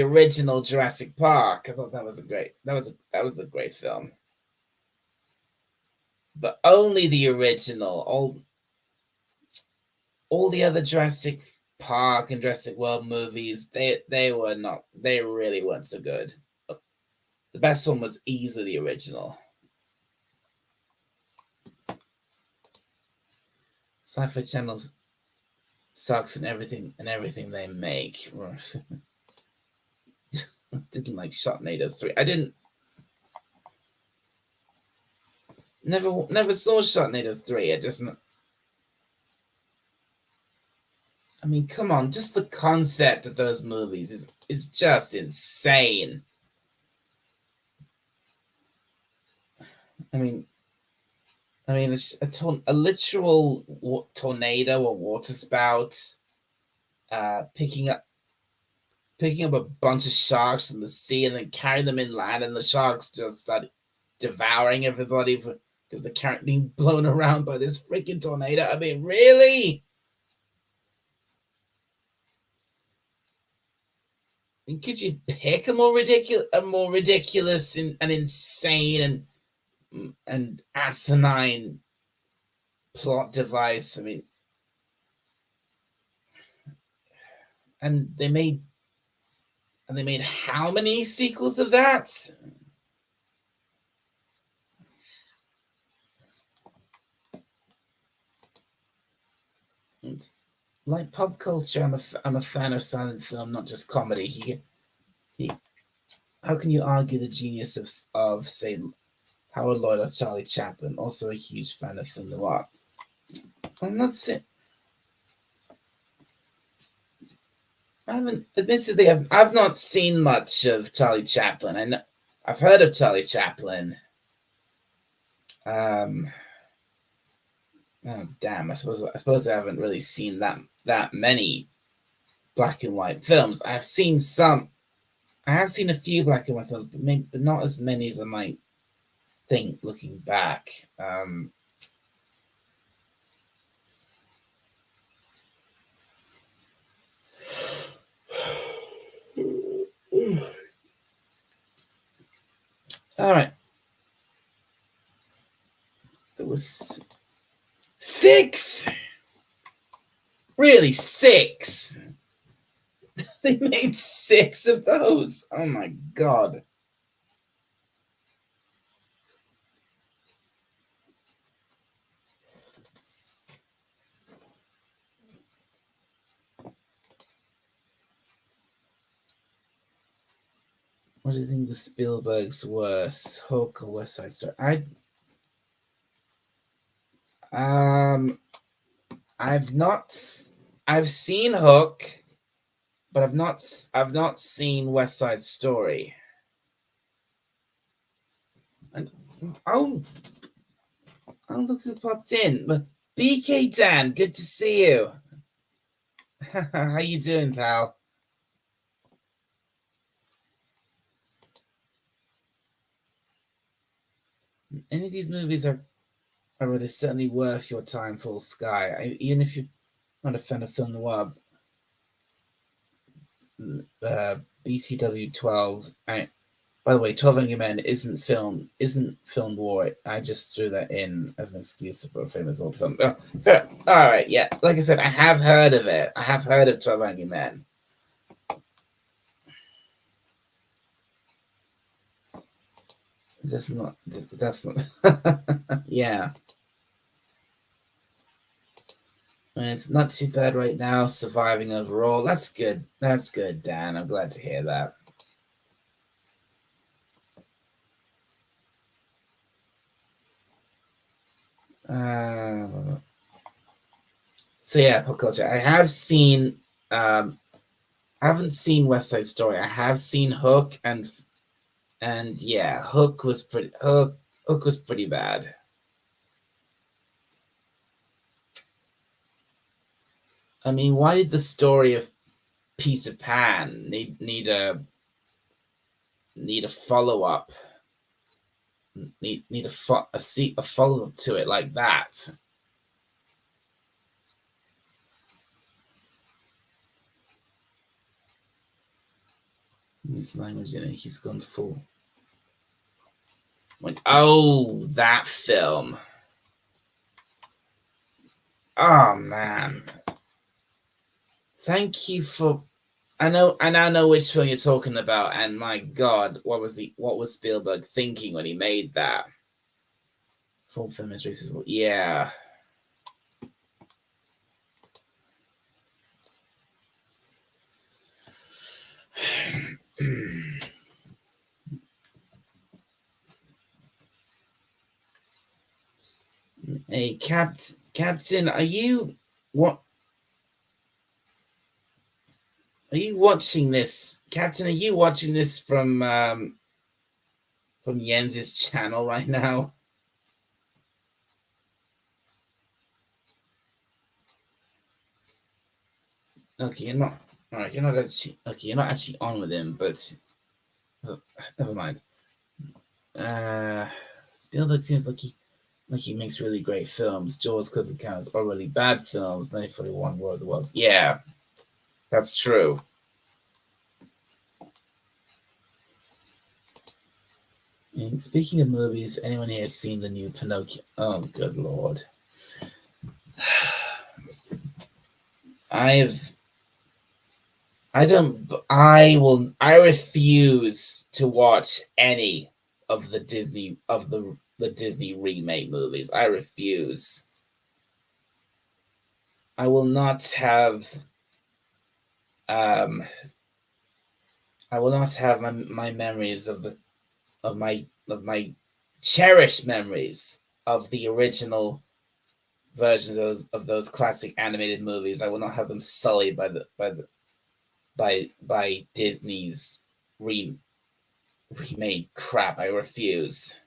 original Jurassic Park. I thought that was a great film. But only the original. All the other Jurassic Park and Jurassic World movies, they really weren't so good. The best one was easily the original. Sci-Fi Channel sucks in everything they make. Didn't like Sharknado 3. I didn't. Never saw Sharknado 3. I mean, come on, just the concept of those movies is just insane. I mean, it's a literal tornado or water spout, picking up a bunch of sharks from the sea and then carrying them inland, and the sharks just start devouring everybody because the character being blown around by this freaking tornado. I mean, really? I mean, could you pick a more ridiculous and insane and asinine plot device? I mean, and they made how many sequels of that? It's like pop culture, I'm a fan of silent film, not just comedy. How can you argue the genius of say Howard Lloyd or Charlie Chaplin? Also a huge fan of film noir. I'm not saying. Admittedly, I've not seen much of Charlie Chaplin. I know I've heard of Charlie Chaplin. Oh damn! I suppose I haven't really seen that many black and white films. I have seen a few black and white films, but not as many as I might think looking back. All right. There was 6. Really, 6. They made 6 of those. Oh my god. What do you think was Spielberg's worst, Hook or West Side Story? I've seen Hook, but I've not seen West Side Story. And oh look who popped in. But BK Dan, good to see you. How you doing, pal? Any of these movies are certainly worth your time. Full Sky, even if you're not a fan of film noir. BCW 12. By the way, 12 Angry Men isn't film noir. I just threw that in as an excuse for a famous old film. Oh, fair. All right, yeah. Like I said, I have heard of it. I have heard of 12 Angry Men. That's not. Yeah. And it's not too bad right now. Surviving overall. That's good. That's good, Dan. I'm glad to hear that. So yeah, pop culture. I have seen. I haven't seen West Side Story. I have seen Hook, and yeah, Hook was pretty bad. I mean, why did the story of Peter Pan need a follow-up? Need a follow-up to it like that? His language in it, he's gone full. Oh, that film. Oh man. Thank you for. I now know which film you're talking about, and my God, what was Spielberg thinking when he made that? Full feminist racism. Yeah. Hey, Captain, are you watching this? Captain, are you watching this from Jens's channel right now? Okay, you're not. All right, you're not actually. Okay, you're not actually on with him, but never mind. Spielberg seems like he Like he makes really great films. Jaws because it counts are really bad films. 1941 War of the Worlds. Yeah, that's true. And speaking of movies, anyone here seen the new Pinocchio? Oh, good lord. I refuse to watch any of the Disney remake movies. I refuse. I will not have my memories of my cherished memories of the original versions of those classic animated movies. I will not have them sullied by Disney's remade crap. I refuse.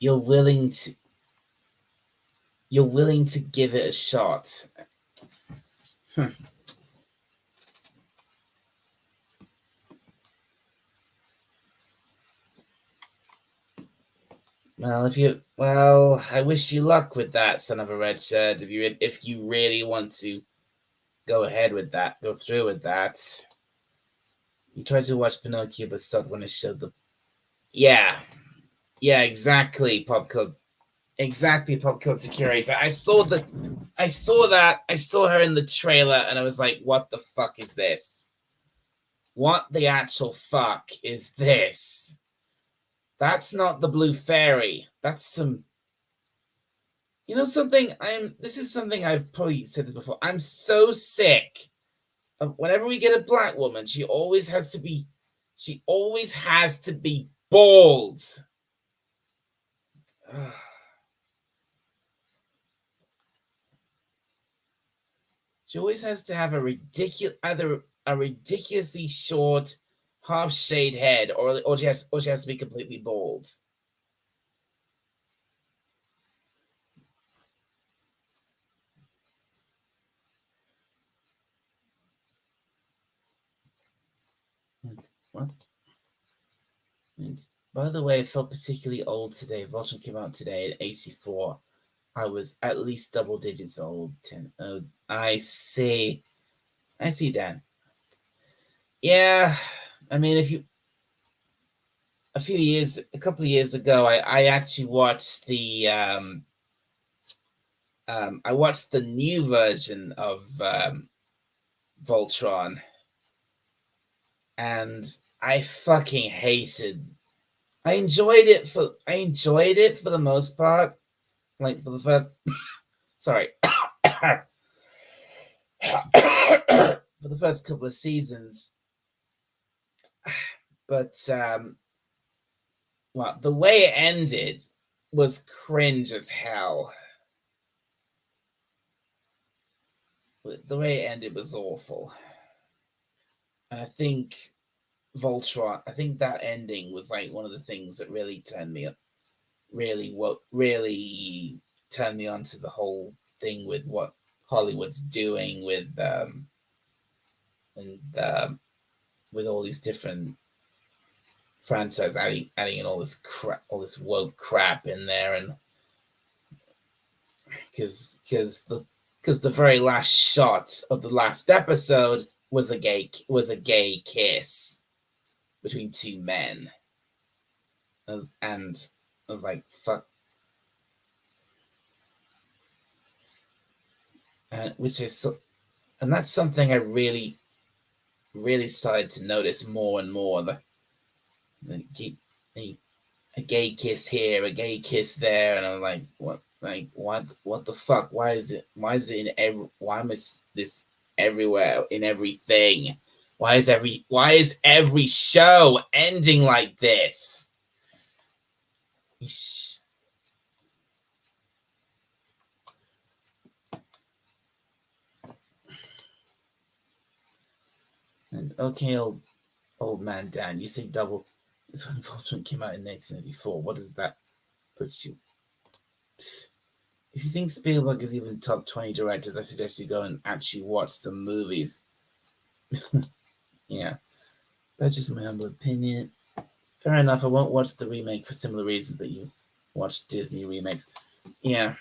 You're willing to give it a shot. Well, I wish you luck with that, son of a red shirt. If you really want to go through with that. You tried to watch Pinocchio, but stopped when it showed the. Yeah, exactly. Pop culture curator. I saw that. I saw her in the trailer, and I was like, "What the fuck is this? What the actual fuck is this?" That's not the Blue Fairy. That's some. You know something? This is something I've probably said this before. I'm so sick of whenever we get a black woman, she always has to be bald. She always has to have either a ridiculously short, half-shaved head, or she has to be completely bald. What? And by the way, I felt particularly old today. Voltron came out today at 84. I was at least double digits old. 10. Oh, I see, Dan. Yeah, I mean, a couple of years ago, I actually watched the new version of Voltron, and I fucking hated. I enjoyed it for the most part, like for the first. Sorry. For the first couple of seasons, but the way it ended was cringe as hell. The way it ended was awful, and I think Voltron. I think that ending was like one of the things that really turned me onto the whole thing with what Hollywood's doing with with all these different franchises, adding in all this crap, all this woke crap in there, and because the very last shot of the last episode was a gay kiss between two men, and I was like, fuck. And that's something I really started to notice more and more. A gay kiss here, a gay kiss there, and I'm like, what? Like, what the fuck? Why is it this everywhere in everything? Why is every show ending like this? And okay, old man Dan, you say double. This when Voltron came out in 1994. What does that put you? if you think Spielberg is even top 20 directors, I suggest you go and actually watch some movies. Yeah, that's just my humble opinion. Fair enough. I won't watch the remake for similar reasons that you watch Disney remakes. Yeah.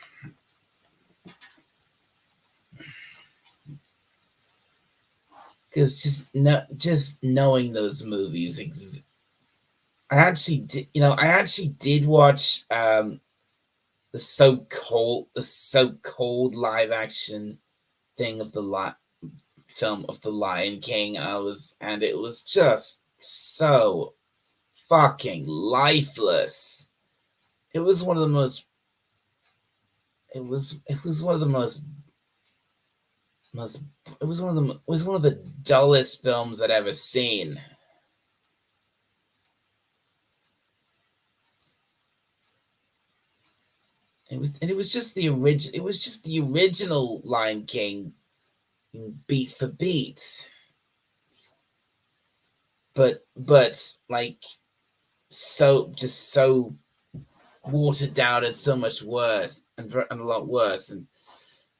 Because just knowing those movies, I actually did watch the so-called live action thing of the film of the Lion King. And it was just so fucking lifeless. It was one of the most it was one of the dullest films I'd ever seen. It was just the original Lion King, beat for beat. But like so watered down and so much worse and a lot worse. And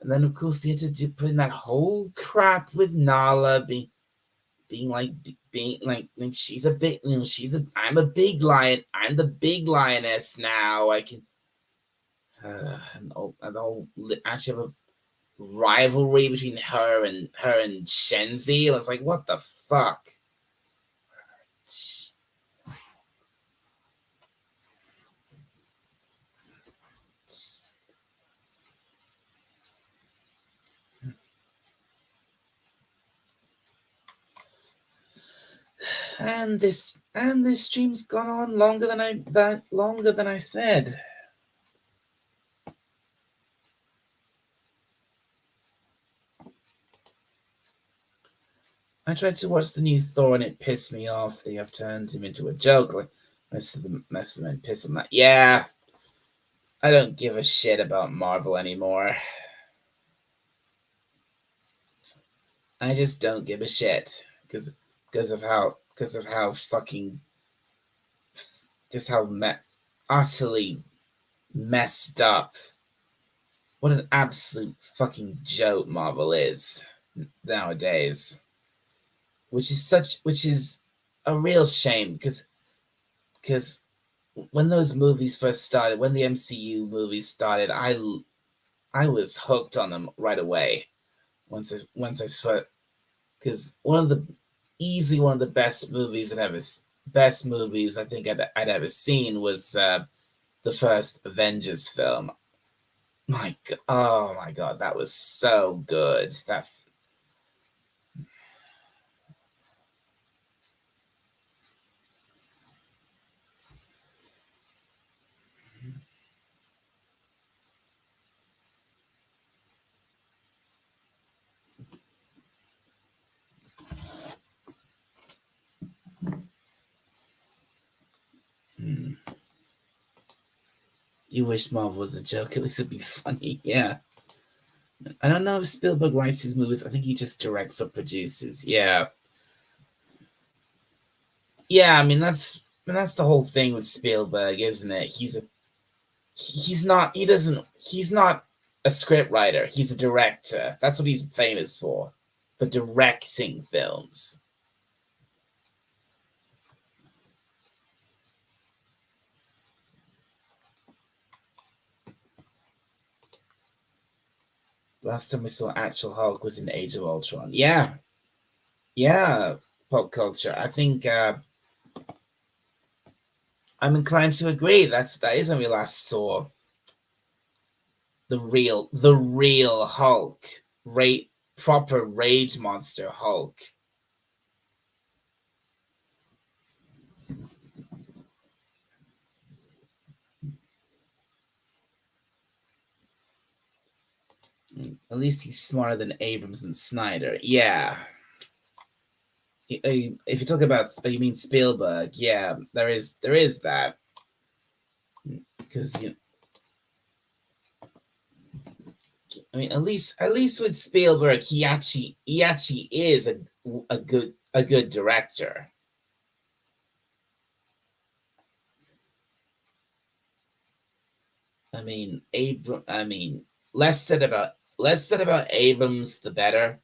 then of course they had to put in that whole crap with Nala being like she's a big, I'm a big lion, I'm the big lioness now, I can and all actually have a rivalry between her and Shenzi. I was like, what the fuck? And this stream's gone on longer than I said. I tried to watch the new Thor and it pissed me off. They have turned him into a joke. Like most of them piss him that. Yeah, I don't give a shit about Marvel anymore. I just don't give a shit because of how fucking just how utterly messed up. What an absolute fucking joke Marvel is nowadays. Which is a real shame because when those movies first started, when the MCU movies started, I was hooked on them right away. Once I because one of the best movies I think I'd ever seen was the first Avengers film. Oh my god, that was so good. That You wish Marvel was a joke. At least it'd be funny. Yeah. I don't know if Spielberg writes his movies. I think he just directs or produces. Yeah. Yeah, I mean that's the whole thing with Spielberg, isn't it? He's not a script writer. He's a director. That's what he's famous for directing films. Last time we saw actual Hulk was in Age of Ultron. Yeah. Pop culture. I think I'm inclined to agree. That is when we last saw the real Hulk, proper rage monster Hulk. At least he's smarter than Abrams and Snyder. Yeah. If you talk about, you mean Spielberg? Yeah, there is that. Because I mean, at least with Spielberg, he actually is a good director. I less said about Abrams, the better.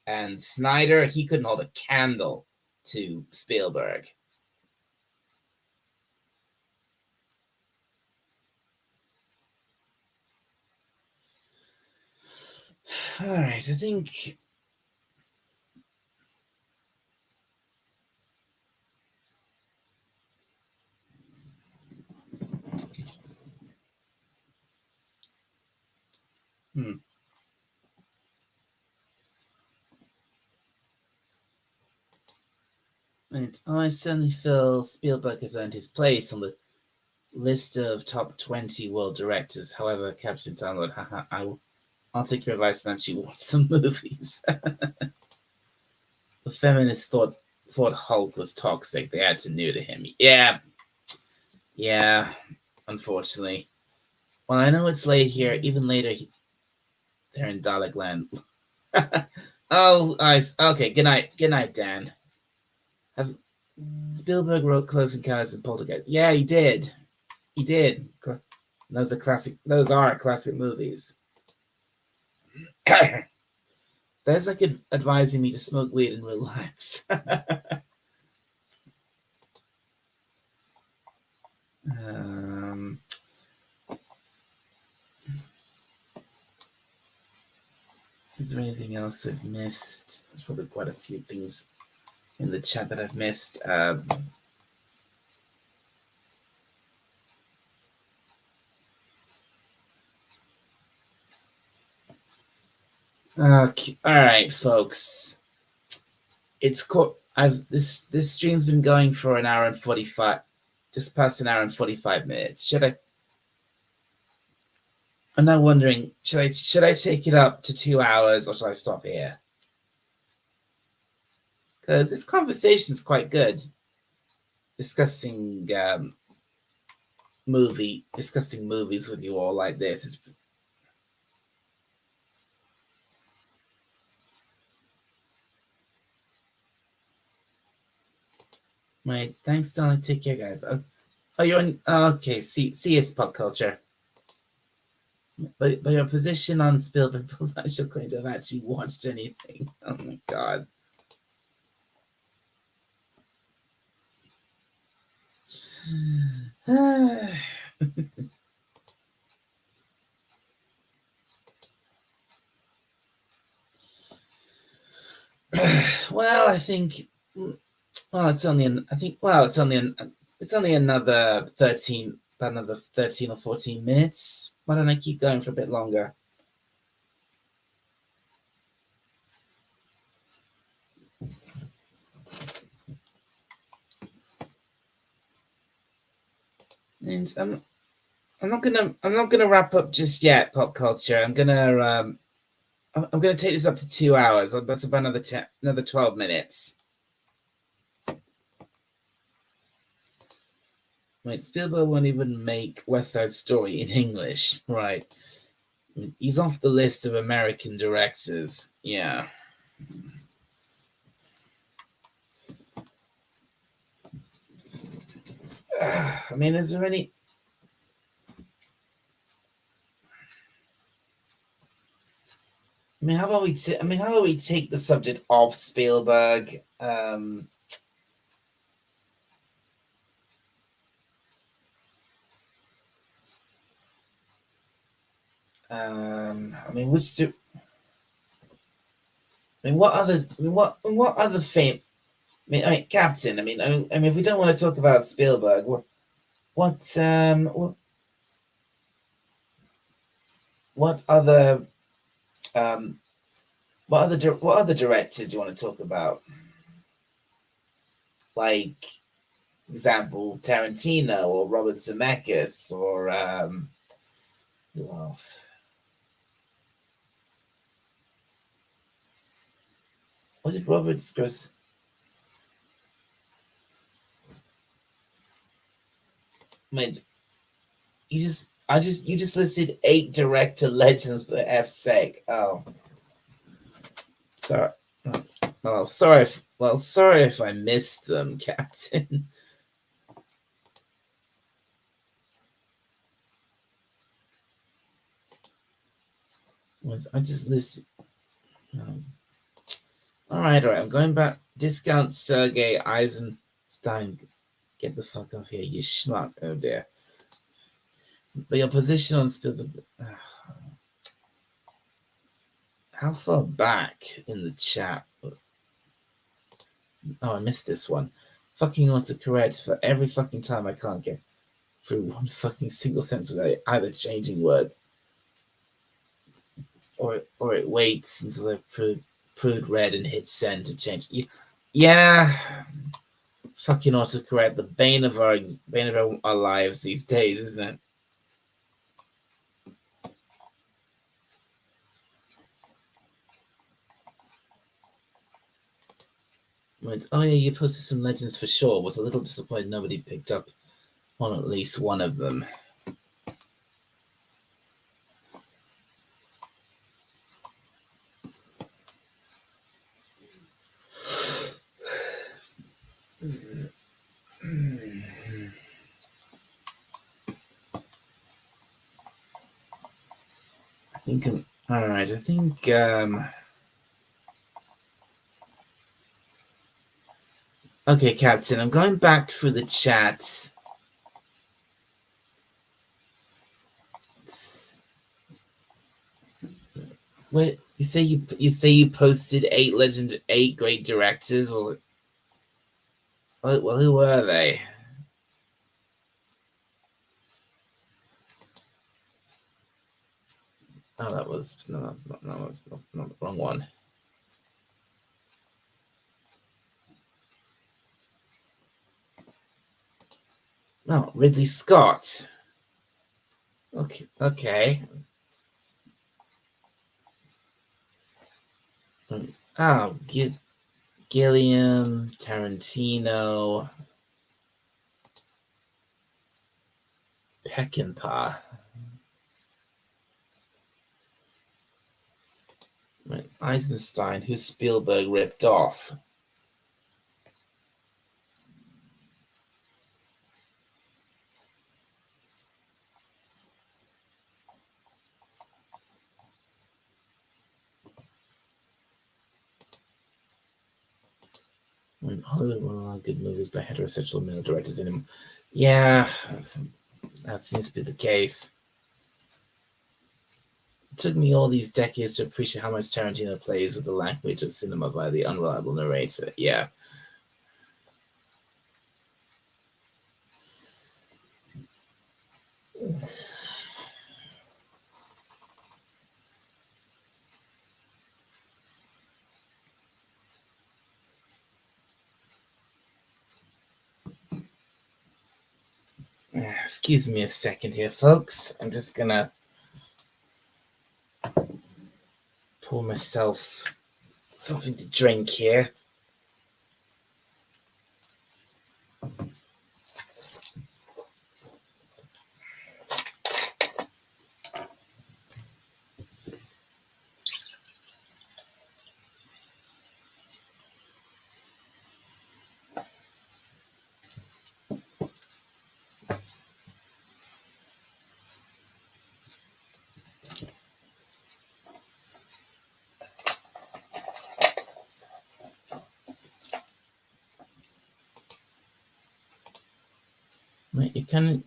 And Snyder, he couldn't hold a candle to Spielberg. All right, I think. And I certainly feel Spielberg has earned his place on the list of top 20 world directors. However, Captain Download, I'll take your advice and actually watch some movies. The feminists thought Hulk was toxic. They had to neuter him. Yeah, unfortunately. Well, I know it's late here. Even later, they're in Dalek Land. Oh, okay. Good night, Dan. Spielberg wrote Close Encounters and Poltergeist. Yeah, he did. Those are classic movies. That's like advising me to smoke weed and relax. Is there anything else I've missed? There's probably quite a few things in the chat that I've missed. Okay. All right, folks. This stream's been going for an hour and 45, just past an hour and 45 minutes. I'm now wondering, should I take it up to 2 hours or should I stop here? Because this conversation is quite good. Discussing movies with you all like this is. Right, thanks, darling. Take care, guys. Oh, you're on. Okay, see you, Pop Culture. But your position on Spielberg potential claim to have actually watched anything. Oh my god. Well, I think. Well, it's only another 13 or 14 minutes. Why don't I keep going for a bit longer? And I'm not gonna wrap up just yet, Pop Culture. I'm gonna take this up to 2 hours. That's about another 12 minutes. Right, Spielberg won't even make West Side Story in English. Right. He's off the list of American directors. Yeah. I mean, is there any... how about we take the subject of Spielberg? What other fame? Captain. If we don't want to talk about Spielberg, what other directors do you want to talk about? Like, for example, Tarantino or Robert Zemeckis or who else? Was it Robert Skurs? You just listed 8 director legends for F's sake. Oh, sorry. Oh, sorry. Sorry if I missed them, Captain. I just listen. All right. I'm going back. Discount Sergey Eisenstein. Get the fuck off here, you schmuck. Oh dear. But your position on Spielberg. How far back in the chat? Oh, I missed this one. Fucking autocorrect for every fucking time I can't get through one fucking single sentence without either changing words or it waits until I've proved red and hits send to change. Yeah. Fucking autocorrect, the bane of our lives these days, isn't it? Went, oh yeah, you posted some legends for sure. Was a little disappointed nobody picked up on at least one of them. I think all right. I think okay, Captain. I'm going back through the chat. What you say? You posted 8 great directors. Well, who were they? Oh, that's not the wrong one. No, Ridley Scott. Okay. Oh, Gilliam, Tarantino, Peckinpah. Right. Eisenstein, who Spielberg ripped off. Hollywood won a lot of good movies by heterosexual male directors in him. Yeah, that seems to be the case. It took me all these decades to appreciate how much Tarantino plays with the language of cinema by the unreliable narrator. Yeah. Excuse me a second here, folks. I'm just gonna pour myself something to drink here. You can.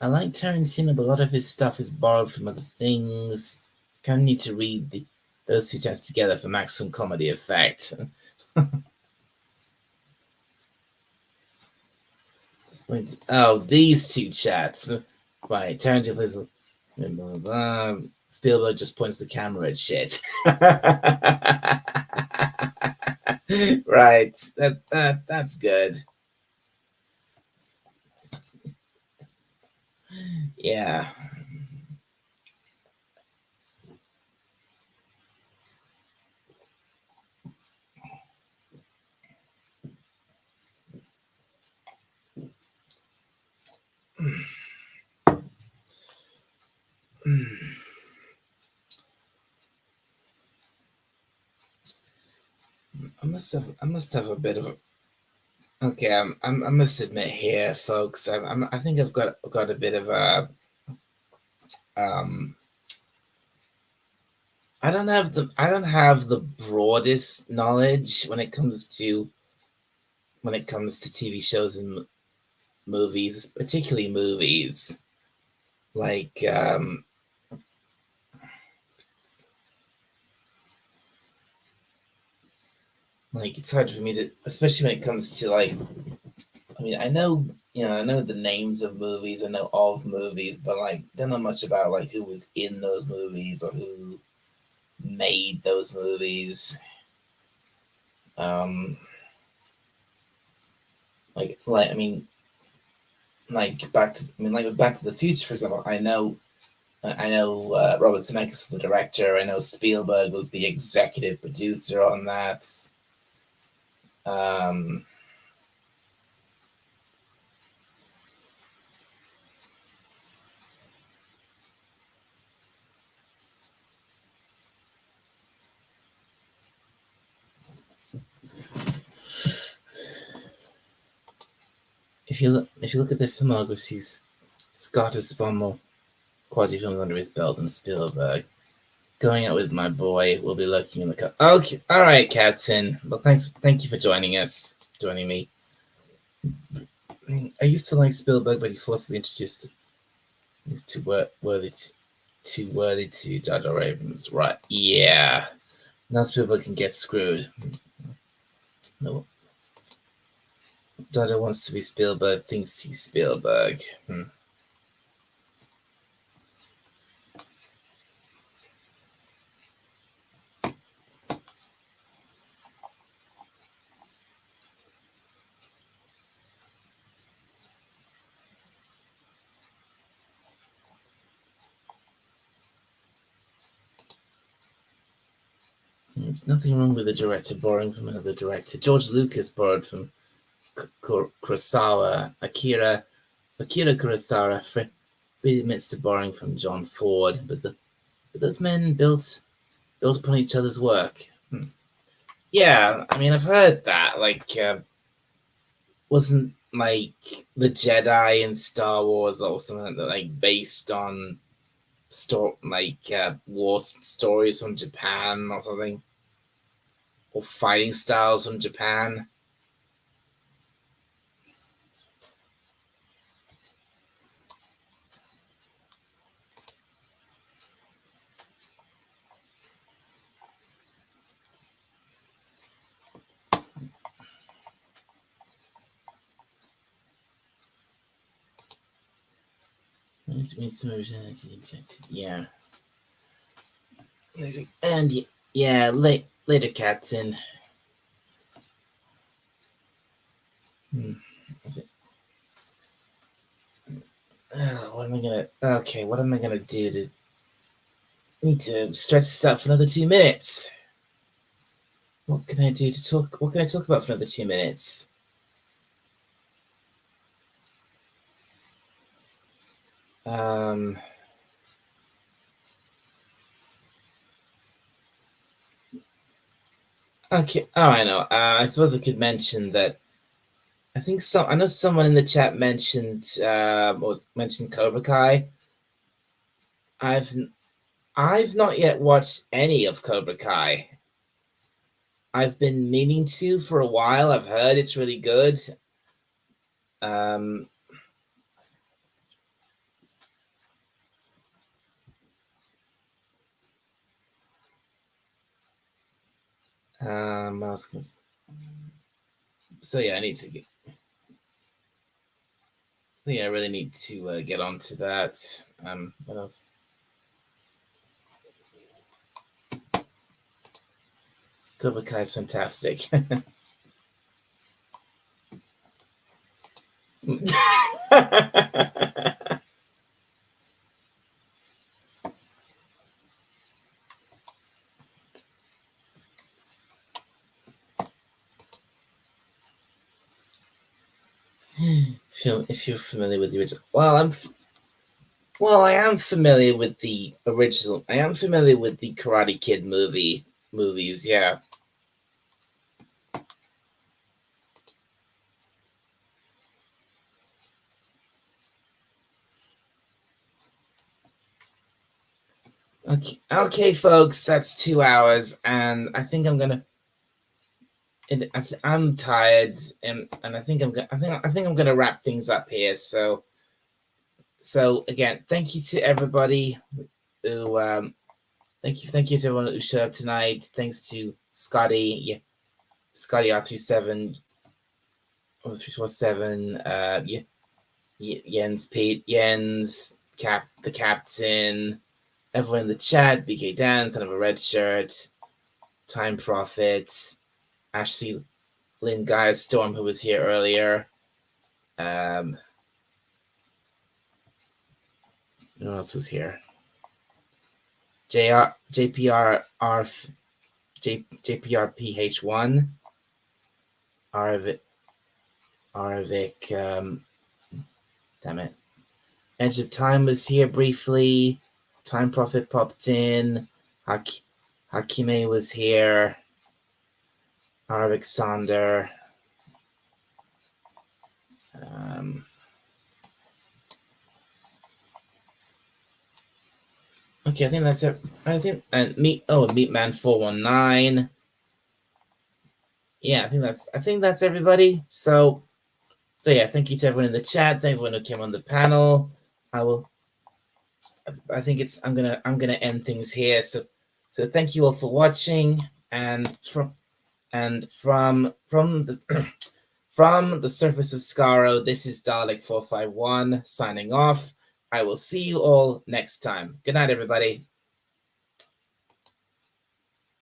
I like Tarantino, but a lot of his stuff is borrowed from other things. You kind of need to read those two texts together for maximum comedy effect. These two chats. Right, Tarantino plays. Blah, blah. Spielberg just points the camera at shit. Right, that's good. Yeah. I must have a bit of a. Okay, I must admit here, folks. I think I've got a bit of a I don't have the broadest knowledge when it comes to TV shows and movies, particularly movies. Like it's hard for me to, especially when it comes to like, I mean, I know, I know the names of movies, I know of movies, but like, don't know much about like who was in those movies or who made those movies. Um, I mean, Back to the Future, for example. I know Robert Zemeckis was the director. I know Spielberg was the executive producer on that. Um, if you look at the filmographies, Scott has far more quality films under his belt than Spielberg. Going out with my boy, we'll be looking in the cup. Okay, all right, Katzen. Well, thank you for joining me. I used to like Spielberg, but he forcibly introduced. He's too worthy to Jar Jar Abrams, right? Yeah. Now Spielberg can get screwed. No, Jar Jar wants to be Spielberg, thinks he's Spielberg. There's nothing wrong with a director borrowing from another director. George Lucas borrowed from Kurosawa. Akira Kurosawa really admits to borrowing from John Ford, but those men built upon each other's work. Yeah, I mean, I've heard that. Wasn't like the Jedi in Star Wars or something that like based on war stories from Japan or something, or fighting styles from Japan? Yeah. And yeah, later, Katzen. What am I gonna? Okay, what am I gonna do to? Need to stretch this out for another 2 minutes. What can I do to talk? What can I talk about for another 2 minutes? Okay. Oh, I know. I suppose I could mention that. I know someone in the chat mentioned Cobra Kai. I've not yet watched any of Cobra Kai. I've been meaning to for a while. I've heard it's really good. I was gonna, so yeah, I need to get. I think I really need to get onto that. What else? Cobra Kai is fantastic. If you're familiar with the original, I am familiar with the original. I am familiar with the Karate Kid movies. Yeah. Okay, folks, that's 2 hours, and I think I'm gonna. I'm tired, and I think I think I'm gonna wrap things up here. So again, thank you to everybody who thank you to everyone who showed up tonight. Thanks to Scotty, Scotty R37, or 347, Jens, Pete, Jens, the captain, everyone in the chat, BK Dan, son of a red shirt, Time Prophet, Ashley Lynn Guy Storm, who was here earlier. Who else was here? JPR PH1, Arvik, damn it. Edge of Time was here briefly. Time Prophet popped in. Hakime was here. Arvik Sander. Okay, I think that's it. I think Meatman 419. Yeah, I think that's everybody. So yeah, thank you to everyone in the chat, thank everyone who came on the panel. I'm gonna end things here. So thank you all for watching, and from the from the surface of Skaro, this is Dalek 451 signing off. I will see you all next time. Good night, everybody.